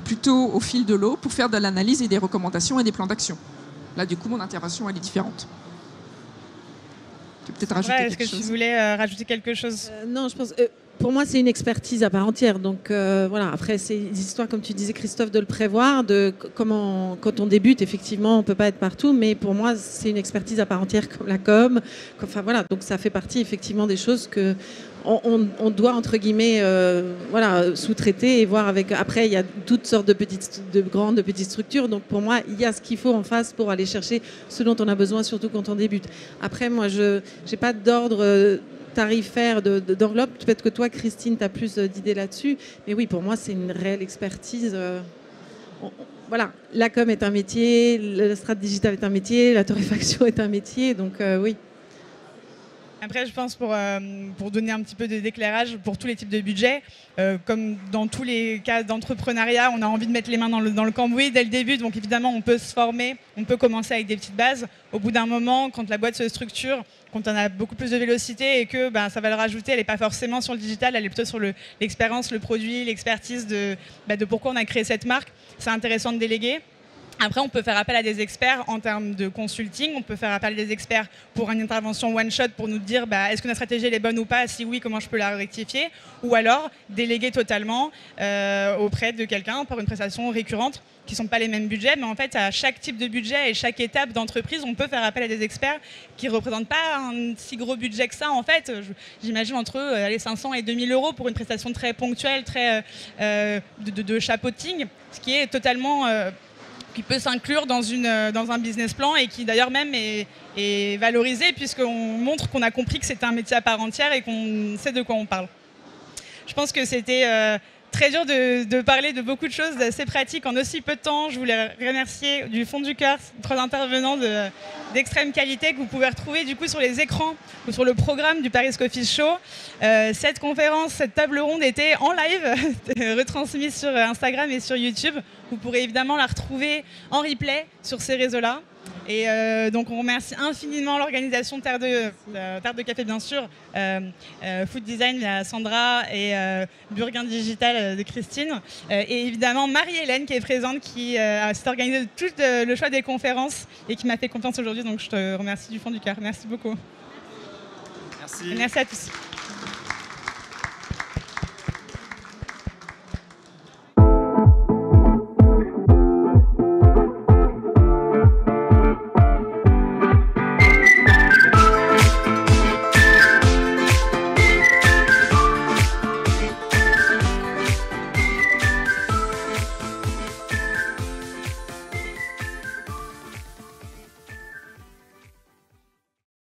plutôt au fil de l'eau pour faire de l'analyse et des recommandations et des plans d'action. Là, du coup, mon intervention, elle est différente. Tu peux peut-être rajouter quelque chose. Est-ce que tu voulais rajouter quelque chose? Non, je pense... Pour moi, c'est une expertise à part entière. Donc voilà. Après, c'est une histoire, comme tu disais, Christophe, de le prévoir, de comment, quand on débute, effectivement, on peut pas être partout. Mais pour moi, c'est une expertise à part entière, comme la com. Enfin voilà. Donc ça fait partie effectivement des choses que on doit entre guillemets, sous-traiter et voir avec. Après, il y a toutes sortes de grandes, de petites structures. Donc pour moi, il y a ce qu'il faut en face pour aller chercher ce dont on a besoin, surtout quand on débute. Après, moi, je n'ai pas d'ordre tarifaire d'enveloppe. Peut-être que toi, Christine, tu as plus d'idées là-dessus. Mais oui, pour moi, c'est une réelle expertise. Voilà, la com est un métier, la strat digital est un métier, la torréfaction est un métier. Donc oui. Après, je pense pour donner un petit peu d'éclairage pour tous les types de budgets, comme dans tous les cas d'entrepreneuriat, on a envie de mettre les mains dans le cambouis dès le début. Donc évidemment, on peut se former, on peut commencer avec des petites bases. Au bout d'un moment, quand la boîte se structure, quand on a beaucoup plus de vélocité et que ça va le rajouter, elle n'est pas forcément sur le digital, elle est plutôt sur l'expérience, le produit, l'expertise de pourquoi on a créé cette marque. C'est intéressant de déléguer. Après, on peut faire appel à des experts en termes de consulting, on peut faire appel à des experts pour une intervention one-shot pour nous dire est-ce que notre stratégie elle est bonne ou pas, si oui, comment je peux la rectifier, ou alors déléguer totalement auprès de quelqu'un pour une prestation récurrente, qui ne sont pas les mêmes budgets, mais en fait, à chaque type de budget et chaque étape d'entreprise, on peut faire appel à des experts qui ne représentent pas un si gros budget que ça, en fait. J'imagine entre 500 et 2000 euros pour une prestation très ponctuelle, très de chapeauting, ce qui est totalement... qui peut s'inclure dans un business plan et qui d'ailleurs même est valorisé puisqu'on montre qu'on a compris que c'était un métier à part entière et qu'on sait de quoi on parle. Je pense que c'était très dur de parler de beaucoup de choses assez pratiques en aussi peu de temps. Je voulais remercier du fond du cœur 3 intervenants d'extrême qualité que vous pouvez retrouver du coup sur les écrans ou sur le programme du Paris Coffee Show. Cette conférence, cette table ronde était en live, retransmise sur Instagram et sur YouTube. Vous pourrez évidemment la retrouver en replay sur ces réseaux-là. Et donc on remercie infiniment l'organisation Terre de Café bien sûr, Food Design via Sandra et Burguin Digital de Christine et évidemment Marie-Hélène qui est présente, qui s'est organisée de tout le choix des conférences et qui m'a fait confiance aujourd'hui, donc je te remercie du fond du cœur. Merci beaucoup. Merci. Merci à tous.